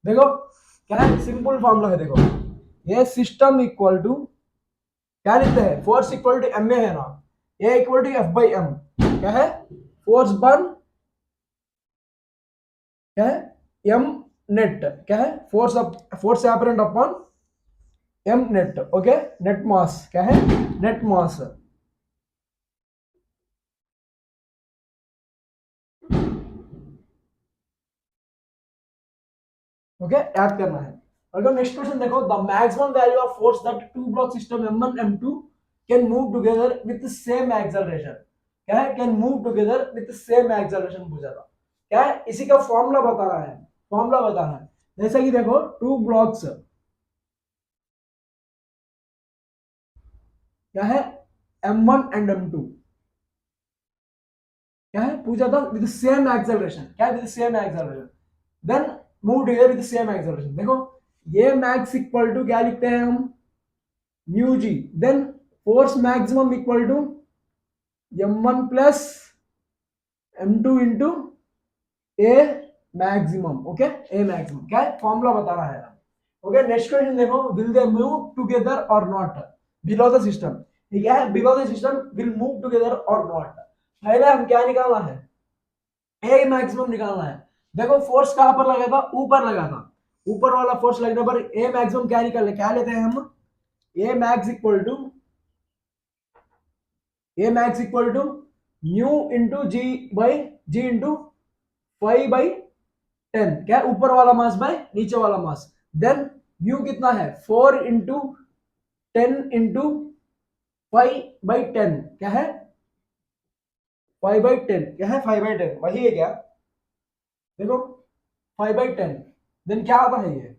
देखो क्या है, सिंपल फॉर्मूला है, देखो ये सिस्टम इक्वल टू, क्या लिखते हैं, force equal to M A है ना, A equal to F by M, क्या है, फोर्स बर्न, क्या है, एम नेट, क्या है, force apparent upon M net, okay, net mass, क्या है, नेट मास, ओके, याद करना है। अगर नेक्स्ट क्वेश्चन देखो, the maximum value of force that two block system m1 m2 can move together with same acceleration, क्या है, can move together with same acceleration पूछा था, क्या है, इसी का फॉर्मूला बताना है, फॉर्मूला बताना है। जैसे कि देखो टू ब्लॉक्स, क्या है, m1 एंड m2, क्या है, पूछा था विद सेम एक्सेलरेशन, क्या है, with same acceleration, then move together with same acceleration. देखो ये मैक्स इक्वल टू क्या लिखते हैं हम, mu G, then force maximum equal to m1 plus m2 into A maximum, okay, A maximum, क्या है, फॉर्मूला बताना है, ओके। नेक्स्ट क्वेश्चन देखो, विल दे मूव टुगेदर और नॉट बिलो द सिस्टम, ठीक है, below the system will move together और not. पहले हम क्या निकालना है, ए मैक्सिमम निकालना है। देखो फोर्स कहां पर लगा था, ऊपर लगा था, ऊपर वाला फोर्स लगने पर ए मैक्सिमम क्या निकालना, क्या लेते हैं हम, A max equal to, A max equal to mu into G by G into 5/10, क्या है, ऊपर वाला मास बाय नीचे वाला मास, देन म्यू कितना है, 4 इंटू 10 इंटू 5/10, क्या है, 5/10, क्या है, 5/10 वही है क्या, देखो 5/10, देन क्या आता है ये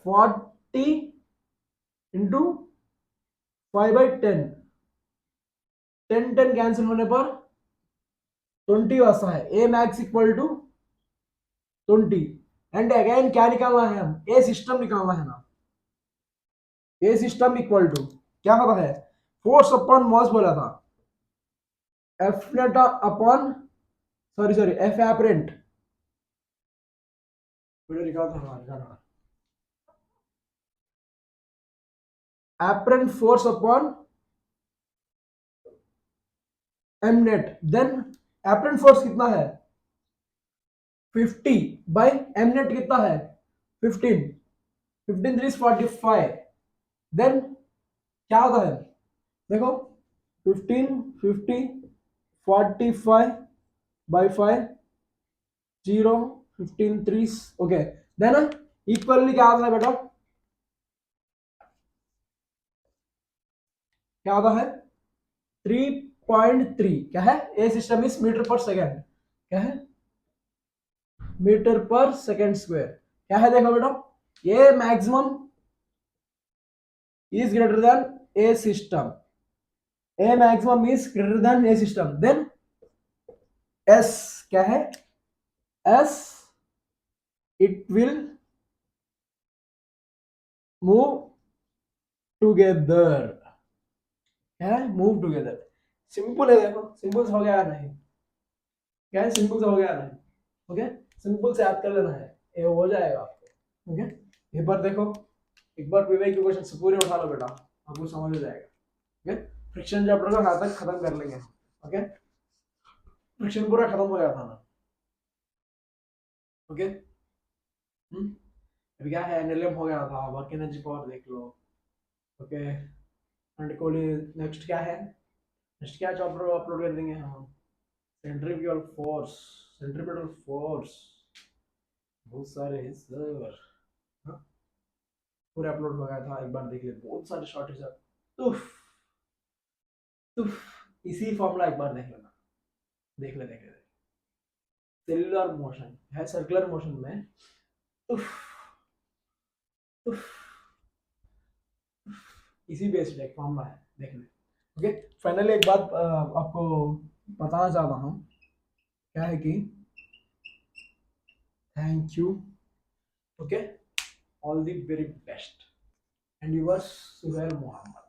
40 इंटू 5/10, 10 कैंसिल होने पर 20 आता है, A max equal to 20, and again क्या निकालना है, हम ए सिस्टम निकालना है ना, ए सिस्टम इक्वल टू क्या होता है, फोर्स अपॉन मास बोला था, F net upon sorry F apparent, वीडियो निकालता apparent force upon M net, then apparent force कितना है 50 बाय एम नेट कितना है 15, 15 3 45, देन क्या होता है देखो 15 50 45 बाय 5 0 15 3 ओके, देन इक्वली क्या आता है बेटा, क्या आता है 3.3, क्या है, A system is metre per second, क्या है मीटर पर सेकेंड स्क्वायर, क्या है देखो बेटा, ये maximum is greater than A system, A maximum is greater than A system, then S क्या है, S it will move together, क्या है मूव टुगेदर, सिंपल है देखो, सिंपल हो गया नहीं, क्या है सिंपल से हो गया नहीं, ओके सिंपल से याद कर लेना है, ये हो जाएगा आपको, ओके एक बार देखो, एक बार विवेक के क्वेश्चन से पूरे उठा लो बेटा, आपको समझ आ जाएगा, ओके फ्रिक्शन चैप्टर को यहाँ तक खत्म कर लेंगे, ओके फ्रिक्शन पूरा खत्म हो गया था ना, ओके अभी क्या है एनएलएम हो गया था, वर्क एनर्जी पावर देख लो, ओके एंड कोली नेक्स्ट क्या है, नेक्स्ट क्या चैप्टर अपलोड कर देंगे हम, सेंट्रीफ्यूगल फोर्स, सेंट्रीपिटल फोर्स, बहुत सारे हैं सर, हाँ पूरे अपलोड हो गया था, एक बार देख ले, बहुत सारे शॉर्टेज है, उफ उफ, इसी फॉर्मूला एक बार देख लेना, देख ले सेल्युलर मोशन है, सर्कुलर मोशन में उफ उफ इसी बेस्ड एक फॉर्मूला है, देख ले, ओके फाइनली एक बात आपको बताना चाहता हूँ, क्या है कि thank you, okay all the very best and yours Suhail Mohammad.